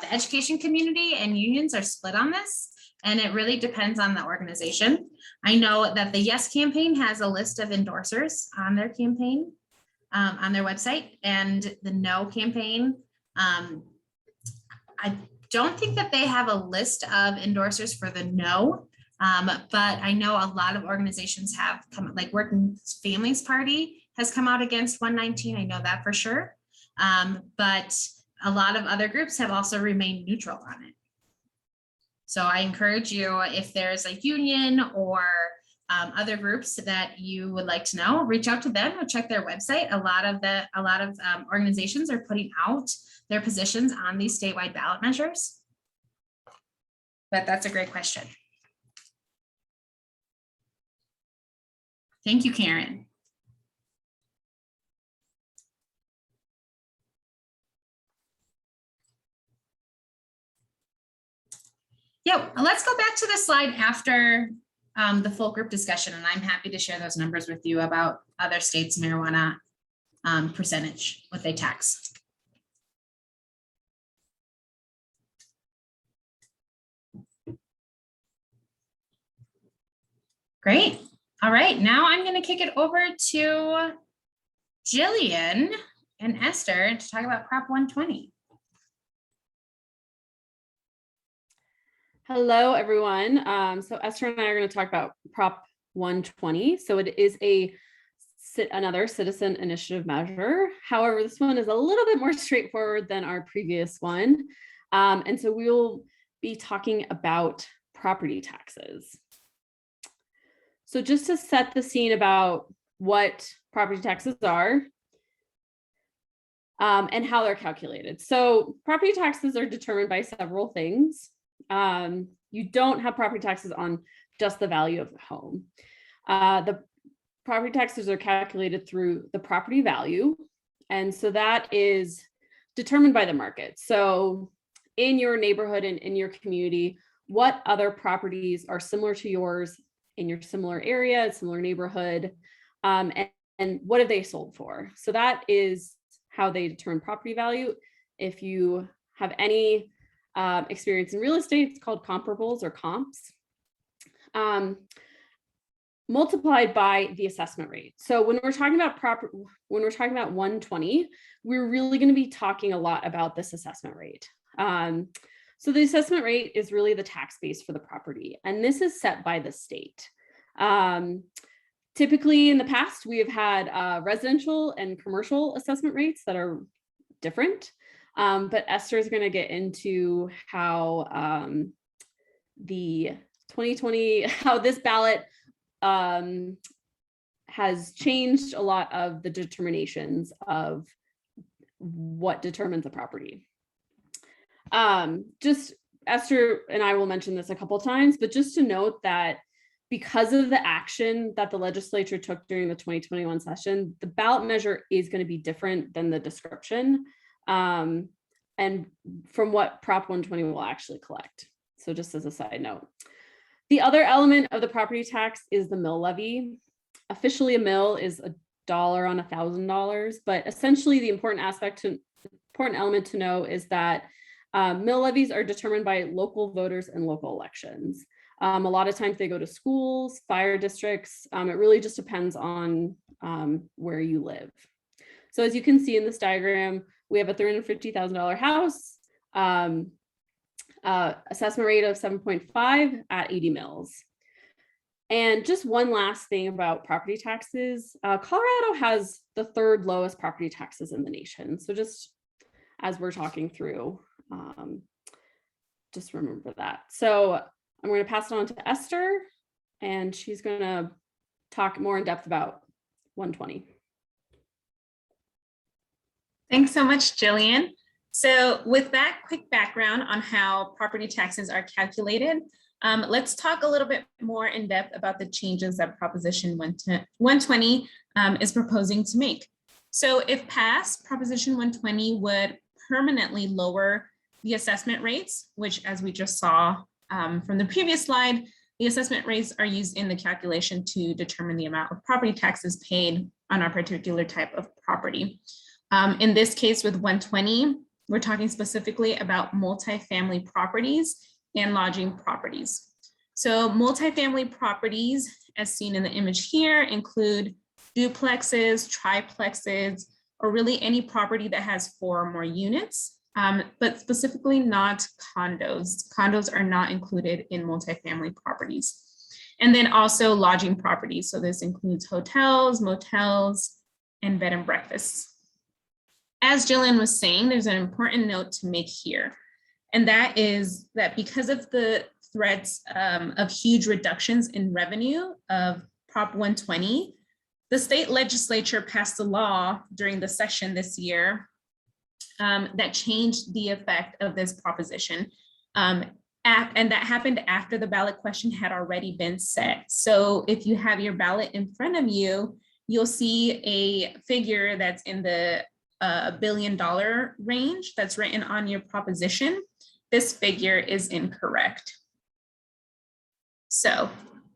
the education community and unions are split on this, and it really depends on the organization. I know that the Yes campaign has a list of endorsers on their campaign, on their website, and the No campaign, I don't think that they have a list of endorsers for the No, but I know a lot of organizations have come, like Working Families Party has come out against 119. I know that for sure. But a lot of other groups have also remained neutral on it. So I encourage you, if there's a union or other groups that you would like to know, reach out to them or check their website. A lot of organizations are putting out their positions on these statewide ballot measures. But that's a great question. Thank you, Karen. Yeah, let's go back to the slide after the full group discussion, and I'm happy to share those numbers with you about other states' marijuana percentage, what they tax. Great. All right, now I'm going to kick it over to Jillian and Esther to talk about Prop 120. Hello, everyone. So Esther and I are going to talk about Prop 120. So it is another citizen initiative measure. However, this one is a little bit more straightforward than our previous one. And so we will be talking about property taxes. So just to set the scene about what property taxes are and how they're calculated. So property taxes are determined by several things. You don't have property taxes on just the value of the home. The property taxes are calculated through the property value. And so that is determined by the market. So in your neighborhood and in your community, what other properties are similar to yours in your similar area, similar neighborhood, and what have they sold for? So that is how they determine property value. If you have any experience in real estate, it's called comparables or comps. Multiplied by the assessment rate. So when we're talking about 120, we're really going to be talking a lot about this assessment rate. So the assessment rate is really the tax base for the property, and this is set by the state. Typically in the past, we have had residential and commercial assessment rates that are different, but Esther is going to get into how the 2020, how this ballot has changed a lot of the determinations of what determines a property. Just Esther and I will mention this a couple of times, but just to note that because of the action that the legislature took during the 2021 session, the ballot measure is going to be different than the description, and from what Prop 120 will actually collect. So just as a side note. The other element of the property tax is the mill levy. Officially, a mill is $1 on $1,000, but essentially the important element to know is that mill levies are determined by local voters and local elections. A lot of times they go to schools, fire districts. It really just depends on where you live. So as you can see in this diagram, we have a $350,000 house. Assessment rate of 7.5 at 80 mills. And just one last thing about property taxes, Colorado has the 3rd lowest property taxes in the nation. So just as we're talking through, just remember that. So I'm going to pass it on to Esther, and she's going to talk more in depth about 120. Thanks so much, Jillian. So with that quick background on how property taxes are calculated, let's talk a little bit more in depth about the changes that Proposition 120 is proposing to make. So if passed, Proposition 120 would permanently lower the assessment rates, which, as we just saw from the previous slide, the assessment rates are used in the calculation to determine the amount of property taxes paid on a particular type of property. In this case with 120, we're talking specifically about multifamily properties and lodging properties. So multifamily properties, as seen in the image here, include duplexes, triplexes, or really any property that has 4 or more units, but specifically not condos. Condos are not included in multifamily properties. And then also lodging properties. So this includes hotels, motels, and bed and breakfasts. As Jillian was saying, there's an important note to make here, and that is that because of the threats of huge reductions in revenue of Prop 120, the state legislature passed a law during the session this year that changed the effect of this proposition. And that happened after the ballot question had already been set. So if you have your ballot in front of you, you'll see a figure that's in the $1 billion range that's written on your proposition. This figure is incorrect. So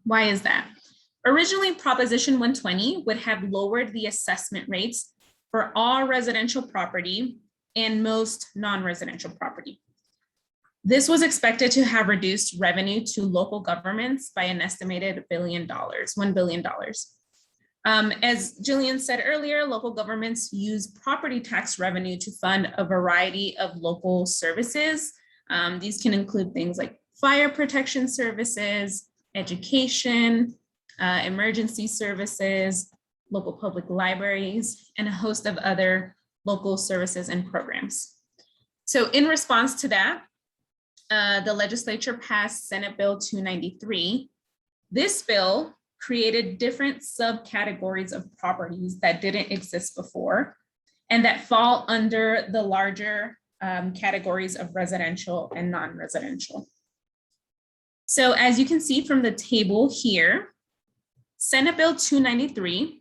why is that? Originally, Proposition 120 would have lowered the assessment rates for all residential property and most non-residential property. This was expected to have reduced revenue to local governments by an estimated $1 billion. As Jillian said earlier, local governments use property tax revenue to fund a variety of local services. These can include things like fire protection services, education, emergency services, local public libraries, and a host of other local services and programs. So in response to that, the legislature passed Senate Bill 293. This bill created different subcategories of properties that didn't exist before and that fall under the larger categories of residential and non-residential. So as you can see from the table here, Senate Bill 293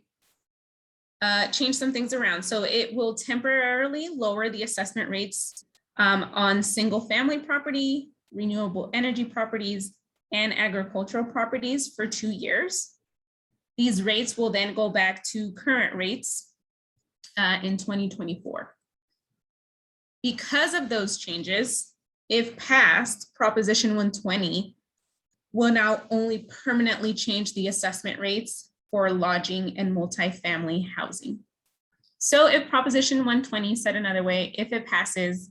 changed some things around. So it will temporarily lower the assessment rates on single family property, renewable energy properties, and agricultural properties for 2 years. These rates will then go back to current rates in 2024. Because of those changes, if passed, Proposition 120 will now only permanently change the assessment rates for lodging and multifamily housing. So if Proposition 120, said another way, if it passes,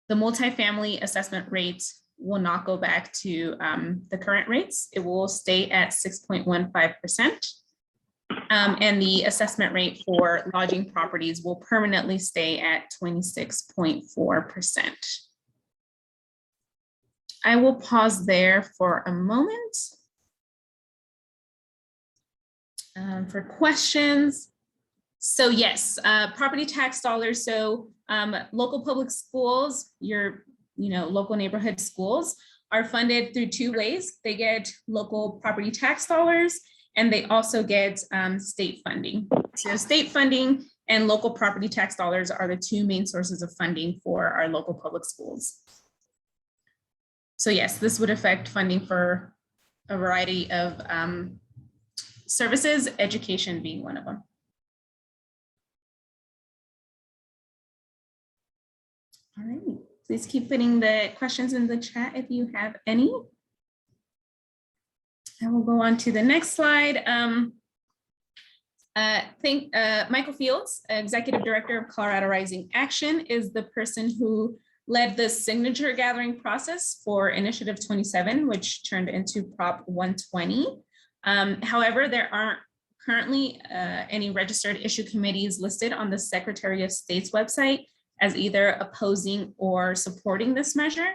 the multifamily assessment rate will not go back to the current rates. It will stay at 6.15%. And the assessment rate for lodging properties will permanently stay at 26.4%. I will pause there for a moment for questions. So yes, property tax dollars. So local public schools, your local neighborhood schools are funded through 2 ways. They get local property tax dollars, and they also get state funding. So state funding and local property tax dollars are the 2 main sources of funding for our local public schools. So yes, this would affect funding for a variety of services, education being one of them. All right, please keep putting the questions in the chat if you have any. I will go on to the next slide. Michael Fields, Executive Director of Colorado Rising Action, is the person who led the signature gathering process for Initiative 27, which turned into Prop 120. However, there aren't currently any registered issue committees listed on the Secretary of State's website as either opposing or supporting this measure.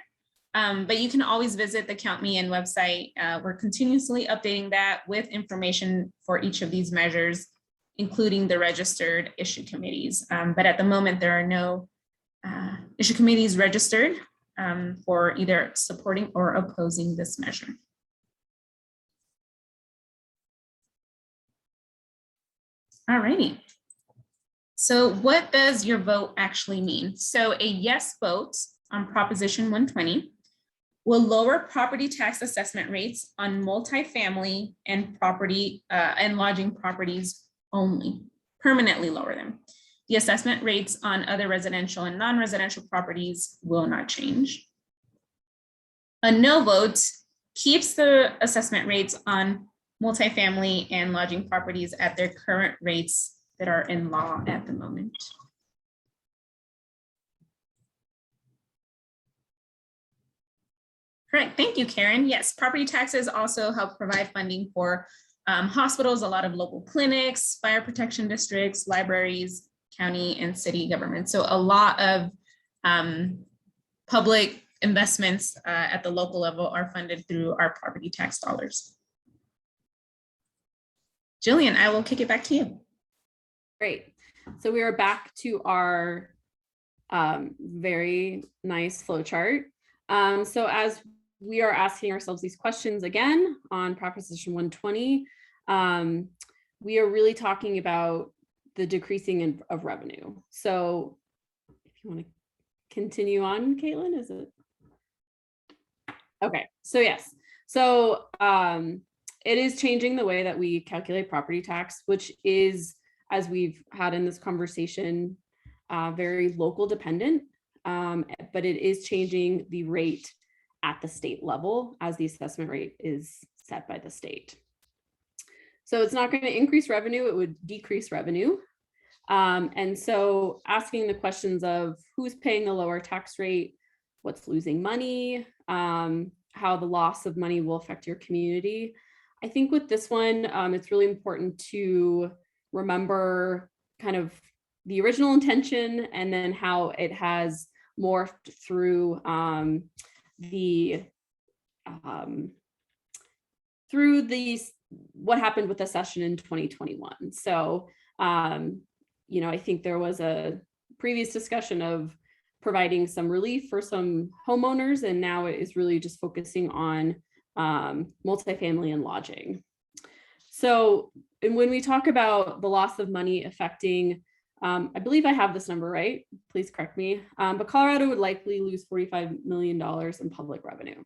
But you can always visit the Count Me In website. We're continuously updating that with information for each of these measures, including the registered issue committees. But at the moment, there are no issue committees registered for either supporting or opposing this measure. All righty. So what does your vote actually mean? So a yes vote on Proposition 120 will lower property tax assessment rates on multifamily and property and lodging properties only, permanently lower them. The assessment rates on other residential and non-residential properties will not change. A no vote keeps the assessment rates on multifamily and lodging properties at their current rates that are in law at the moment. Correct, thank you, Karen. Yes, property taxes also help provide funding for hospitals, a lot of local clinics, fire protection districts, libraries, county and city government. So a lot of public investments at the local level are funded through our property tax dollars. Jillian, I will kick it back to you. Great. So we are back to our very nice flow chart. So as we are asking ourselves these questions again on Proposition 120, we are really talking about the decreasing of revenue. So if you want to continue on, Caitlin, is it? Okay, so yes. So it is changing the way that we calculate property tax, which is, as we've had in this conversation, very local dependent, but it is changing the rate at the state level as the assessment rate is set by the state. So it's not going to increase revenue, it would decrease revenue. And so asking the questions of who's paying the lower tax rate, what's losing money, how the loss of money will affect your community. I think with this one, it's really important to remember kind of the original intention and then how it has morphed through what happened with the session in 2021. So, I think there was a previous discussion of providing some relief for some homeowners, and now it is really just focusing on multifamily and lodging. So, and when we talk about the loss of money affecting I believe I have this number right. Please correct me. But Colorado would likely lose $45 million in public revenue.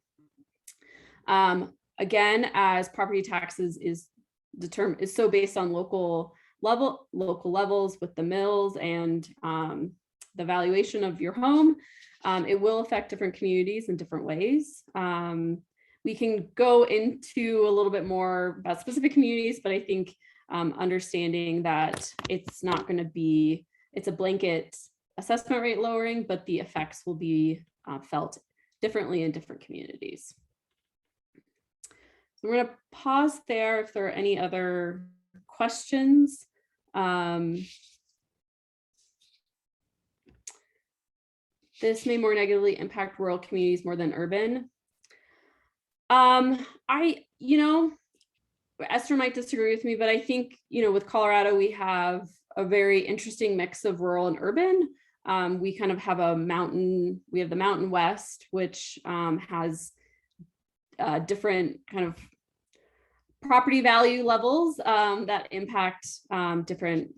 Again, as property taxes is so based on local levels with the mills and the valuation of your home, it will affect different communities in different ways. We can go into a little bit more about specific communities, but I think understanding that it's not going to be, it's a blanket assessment rate lowering, but the effects will be felt differently in different communities. So we're going to pause there if there are any other questions. This may more negatively impact rural communities more than urban. Esther might disagree with me, but I think, with Colorado, we have a very interesting mix of rural and urban. We kind of have we have the Mountain West, which has different kind of property value levels that impact different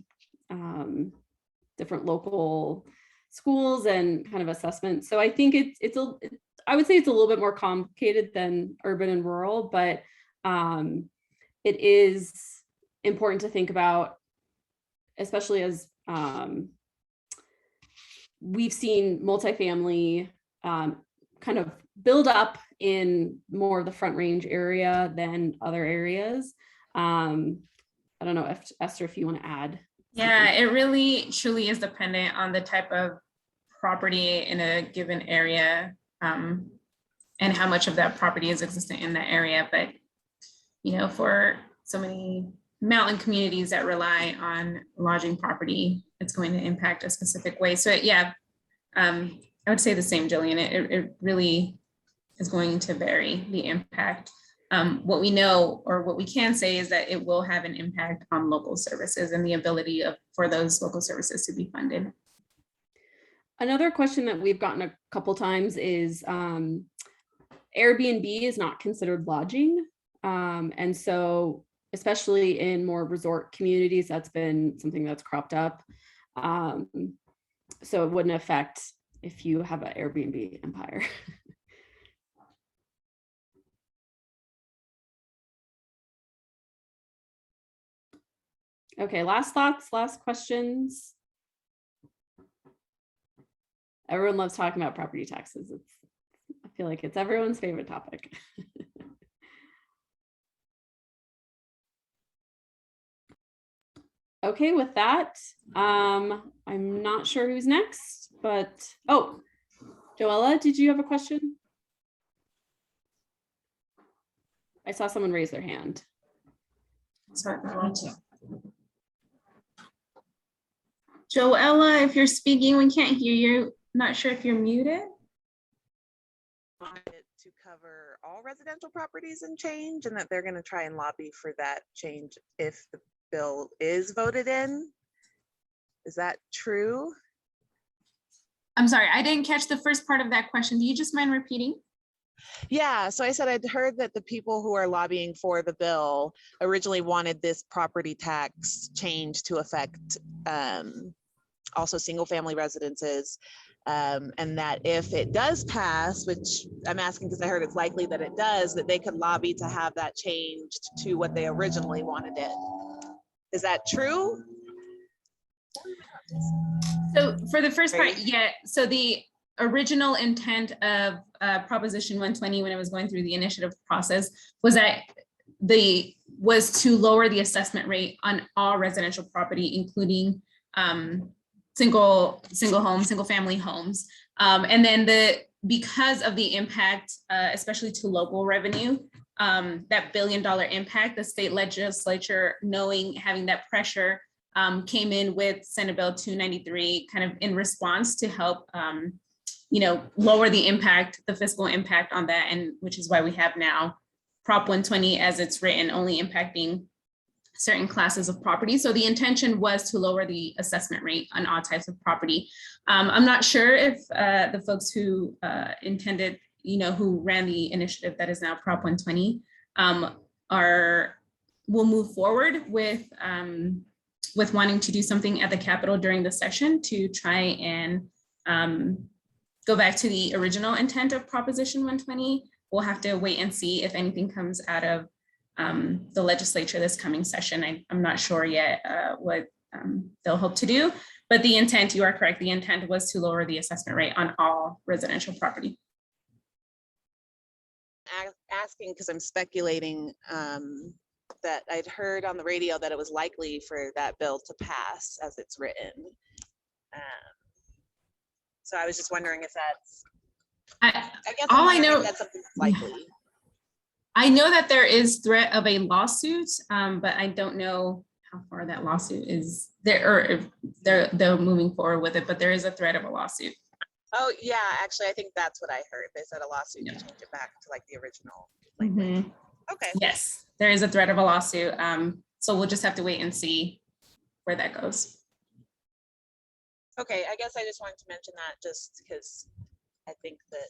local schools and kind of assessments. So I think I would say it's a little bit more complicated than urban and rural, but it is important to think about, especially as we've seen multifamily kind of build up in more of the Front Range area than other areas. I don't know if Esther, if you want to add. Yeah, it really truly is dependent on the type of property in a given area and how much of that property is existent in that area. But, for so many mountain communities that rely on lodging property, it's going to impact a specific way. So yeah, I would say the same, Jillian. It really is going to vary the impact. What we know, or what we can say, is that it will have an impact on local services and the ability for those local services to be funded. Another question that we've gotten a couple times is Airbnb is not considered lodging. And so, especially in more resort communities, that's been something that's cropped up. So it wouldn't affect if you have an Airbnb empire. Okay, last thoughts, last questions. Everyone loves talking about property taxes. I feel like it's everyone's favorite topic. Okay, with that, I'm not sure who's next, but, oh, Joella, did you have a question? I saw someone raise their hand. Sorry, Joella, if you're speaking, we can't hear you. Not sure if you're muted. To cover all residential properties and change, and that they're going to try and lobby for that change if the bill is voted in. Is that true? I'm sorry, I didn't catch the first part of that question. Do you just mind repeating? Yeah, so I said I'd heard that the people who are lobbying for the bill originally wanted this property tax change to affect also single family residences, and that if it does pass, which I'm asking because I heard it's likely that it does, that they could lobby to have that changed to what they originally wanted it. Is that true? So for the first part, yeah. So the original intent of Proposition 120, when it was going through the initiative process, was that was to lower the assessment rate on all residential property, including single family homes. And then because of the impact, especially to local revenue, that $1 billion impact, the state legislature, having that pressure, came in with Senate Bill 293 kind of in response to help lower the impact, the fiscal impact on that, and which is why we have now Prop 120 as it's written, only impacting certain classes of property. So the intention was to lower the assessment rate on all types of property. I'm not sure if the folks who intended, who ran the initiative that is now Prop 120 will move forward with with wanting to do something at the Capitol during the session to try and go back to the original intent of Proposition 120. We'll have to wait and see if anything comes out of the legislature this coming session. I'm not sure yet what they'll hope to do, but the intent, you are correct, the intent was to lower the assessment rate on all residential property. Asking because I'm speculating that I'd heard on the radio that it was likely for that bill to pass as it's written. So I was just wondering if that's, I guess all I I'm wondering know- if that's something likely. I know that there is threat of a lawsuit, but I don't know how far that lawsuit is there, or if they're moving forward with it, but there is a threat of a lawsuit. Oh yeah, actually, I think that's what I heard. They said a lawsuit to change it back to like the original. Mhm. Okay. Yes, there is a threat of a lawsuit. So we'll just have to wait and see where that goes. Okay, I guess I just wanted to mention that just because I think that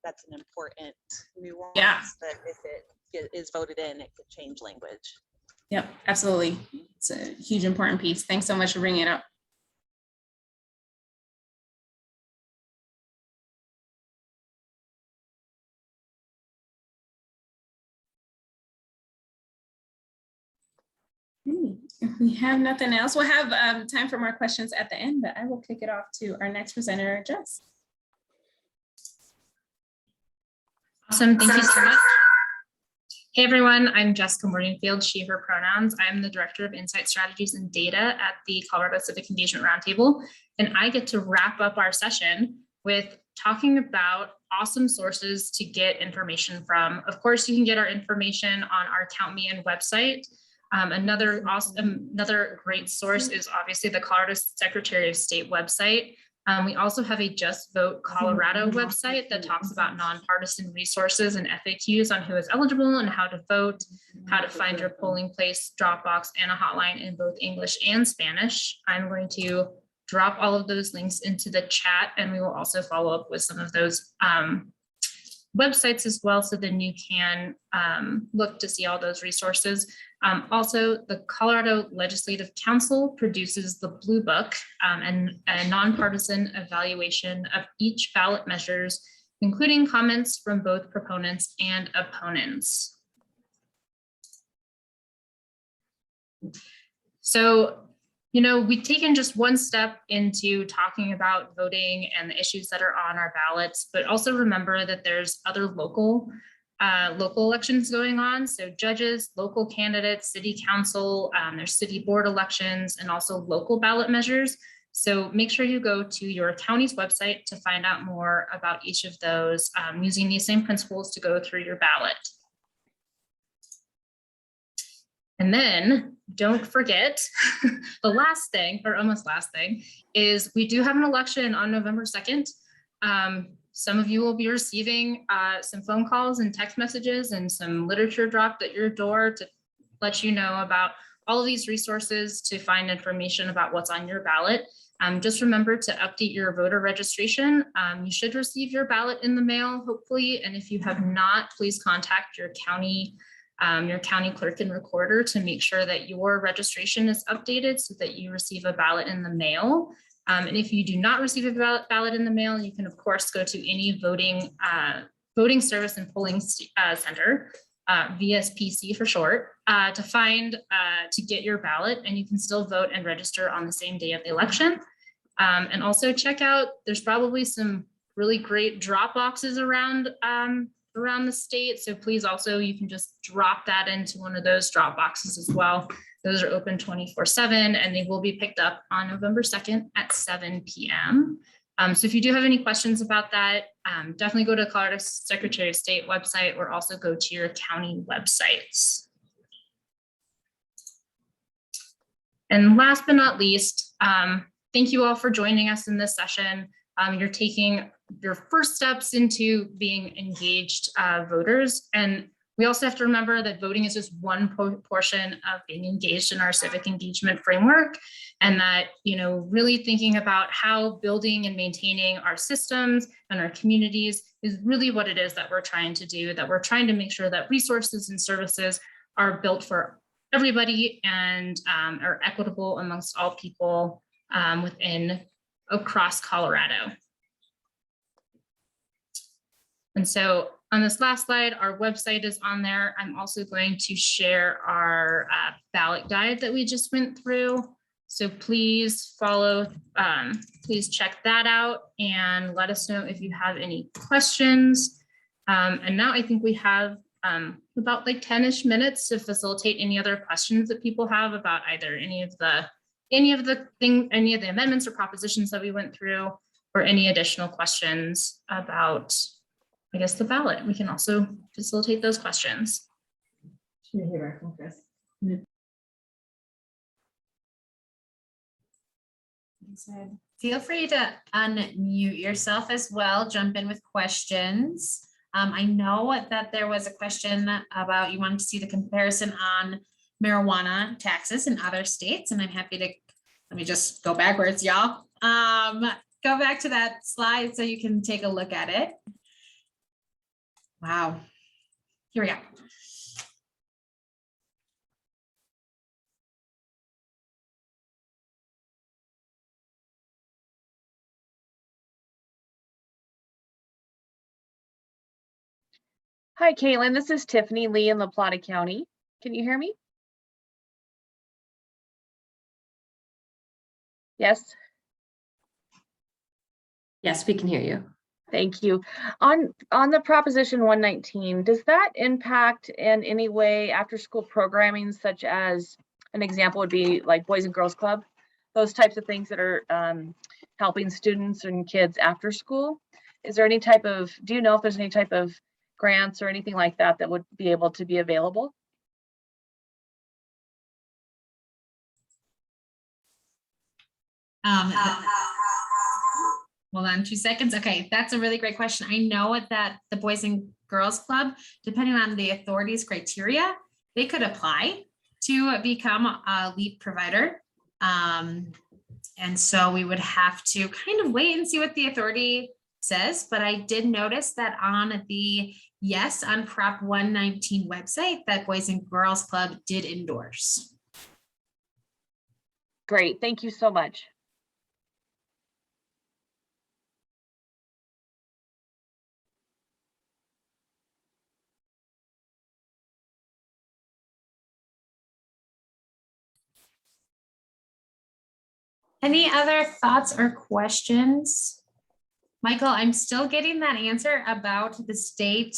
that's an important nuance. Yeah. That if it is voted in, it could change language. Yep, absolutely. It's a huge important piece. Thanks so much for bringing it up. If we have nothing else, we'll have time for more questions at the end, but I will kick it off to our next presenter, Jess. Awesome, thank you so much. Hey everyone, I'm Jessica Morningfield, she, her pronouns. I'm the Director of Insight Strategies and Data at the Colorado Civic Engagement Roundtable, and I get to wrap up our session with talking about awesome sources to get information from. Of course, you can get our information on our Count Me In website. Another great source is obviously the Colorado Secretary of State website. We also have a Just Vote Colorado website that talks about nonpartisan resources and FAQs on who is eligible and how to vote, how to find your polling place, drop box, and a hotline in both English and Spanish. I'm going to drop all of those links into the chat, and we will also follow up with some of those websites as well, so then you can look to see all those resources. Also, the Colorado Legislative Council produces the Blue Book and a nonpartisan evaluation of each ballot measures, including comments from both proponents and opponents. So, you know, we've taken just one step into talking about voting and the issues that are on our ballots, but also remember that there's other local elections going on. So judges, local candidates, city council, there's city board elections, and also local ballot measures. So make sure you go to your county's website to find out more about each of those using these same principles to go through your ballot. And then don't forget the last thing, or almost last thing, is we do have an election on November 2nd. Some of you will be receiving some phone calls and text messages and some literature dropped at your door to let you know about all of these resources to find information about what's on your ballot. Just remember to update your voter registration. You should receive your ballot in the mail, hopefully. And if you have not, please contact your county clerk and recorder to make sure that your registration is updated so that you receive a ballot in the mail. And if you do not receive a ballot in the mail, you can of course go to any voting service and polling center, VSPC for short, to get your ballot, and you can still vote and register on the same day of the election. And also check out, there's probably some really great drop boxes around the state. So please also, you can just drop that into one of those drop boxes as well. Those are open 24/7 and they will be picked up on November 2nd at 7 p.m. So if you do have any questions about that, definitely go to Colorado Secretary of State website or also go to your county websites. And last but not least, thank you all for joining us in this session. You're taking your first steps into being engaged voters. And we also have to remember that voting is just one portion of being engaged in our civic engagement framework. And that, you know, really thinking about how building and maintaining our systems and our communities is really what it is that we're trying to do, that we're trying to make sure that resources and services are built for everybody and are equitable amongst all people across Colorado. And so on this last slide, our website is on there. I'm also going to share our ballot guide that we just went through. So please please check that out and let us know if you have any questions. And now I think we have about like 10-ish minutes to facilitate any other questions that people have about either any of the amendments or propositions that we went through, or any additional questions about, I guess, the ballot. We can also facilitate those questions. Feel free to unmute yourself as well, jump in with questions. I know that there was a question about you wanted to see the comparison on marijuana taxes in other states, and I'm happy to, let me just go backwards, y'all. Go back to that slide so you can take a look at it. Wow, here we go. Hi, Caitlin. This is Tiffany Lee in La Plata County. Can you hear me? Yes. Yes, we can hear you. Thank you. On the Proposition 119, does that impact in any way after school programming, such as an example would be like Boys and Girls Club, those types of things that are helping students and kids after school? Is there any type of, do you know if there's any type of grants or anything like that that would be able to be available? Hold on 2 seconds. Okay, that's a really great question. I know that the Boys and Girls Club, depending on the authority's criteria, they could apply to become a LEAP provider. And so we would have to kind of wait and see what the authority says, but I did notice that on the on Prop 119 website that Boys and Girls Club did endorse. Great, thank you so much. Any other thoughts or questions? Michael, I'm still getting that answer about the state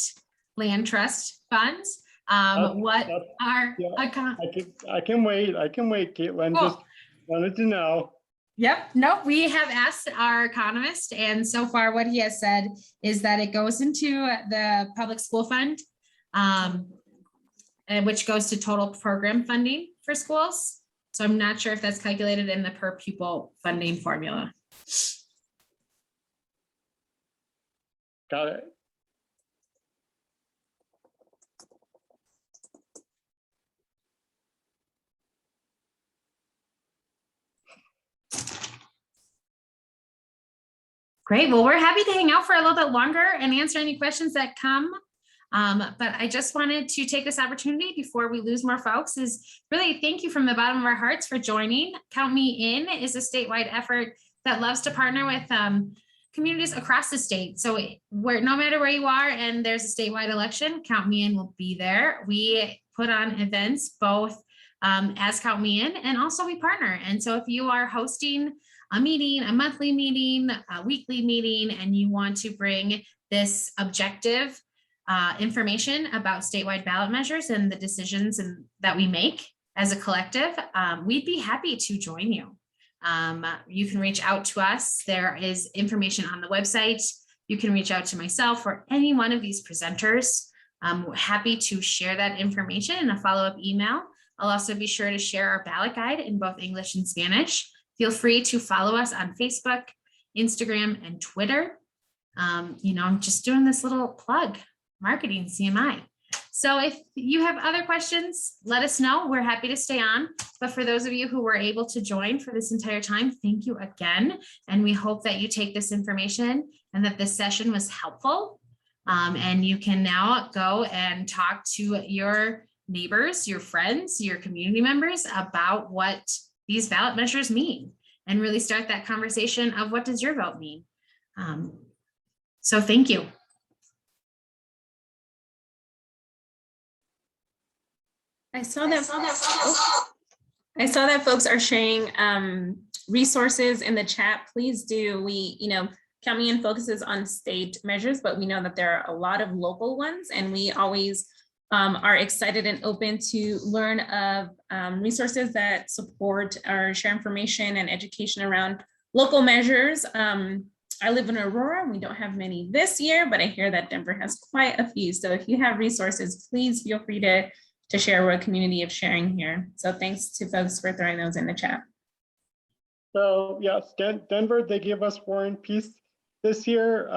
land trust funds. I can wait, Caitlin. Cool. Just wanted to know. Yep, no, we have asked our economist, and so far what he has said is that it goes into the public school fund, and which goes to total program funding for schools. So I'm not sure if that's calculated in the per pupil funding formula. Got it. Great. Well, we're happy to hang out for a little bit longer and answer any questions that come. But I just wanted to take this opportunity before we lose more folks is really thank you from the bottom of our hearts for joining. Count Me In is a statewide effort that loves to partner with communities across the state. So where no matter where you are and there's a statewide election, Count Me In will be there. We put on events both as Count Me In and also we partner. And so if you are hosting a meeting, a monthly meeting, a weekly meeting, and you want to bring this objective information about statewide ballot measures and the decisions that we make as a collective, we'd be happy to join you. You can reach out to us. There is information on the website. You can reach out to myself or any one of these presenters. We're happy to share that information in a follow-up email. I'll also be sure to share our ballot guide in both English and Spanish. Feel free to follow us on Facebook, Instagram, and Twitter. I'm just doing this little plug, marketing CMI. So if you have other questions, let us know. We're happy to stay on. But for those of you who were able to join for this entire time, thank you again. And we hope that you take this information and that this session was helpful. And you can now go and talk to your neighbors, your friends, your community members about what these ballot measures mean, and really start that conversation of what does your vote mean? So thank you. I saw that folks are sharing resources in the chat. Please do. Count Me In focuses on state measures, but we know that there are a lot of local ones, and we always are excited and open to learn of resources that support or share information and education around local measures. I live in Aurora. We don't have many this year, but I hear that Denver has quite a few. So if you have resources, please feel free to share. We're a community of sharing here. So thanks to folks for throwing those in the chat. So yes, Denver, they gave us War and Peace this year.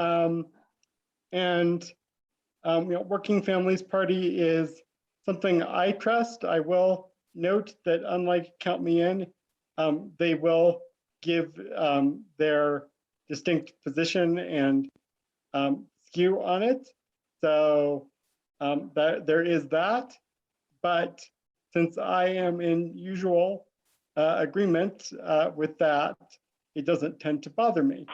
Working Families Party is something I trust. I will note that unlike Count Me In, they will give their distinct position and skew on it. So there is that. But since I am in usual agreement with that, it doesn't tend to bother me.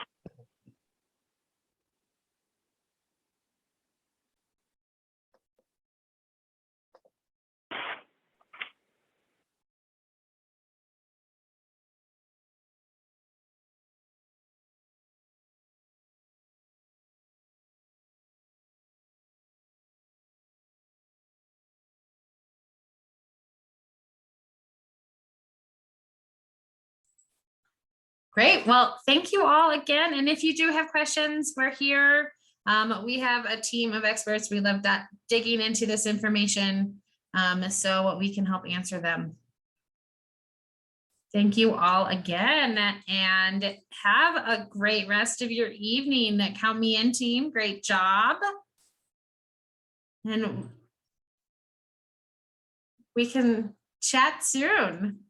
Great. Well, thank you all again. And if you do have questions, we're here. We have a team of experts. We love that digging into this information so we can help answer them. Thank you all again, and have a great rest of your evening. Count Me In team, great job. And we can chat soon.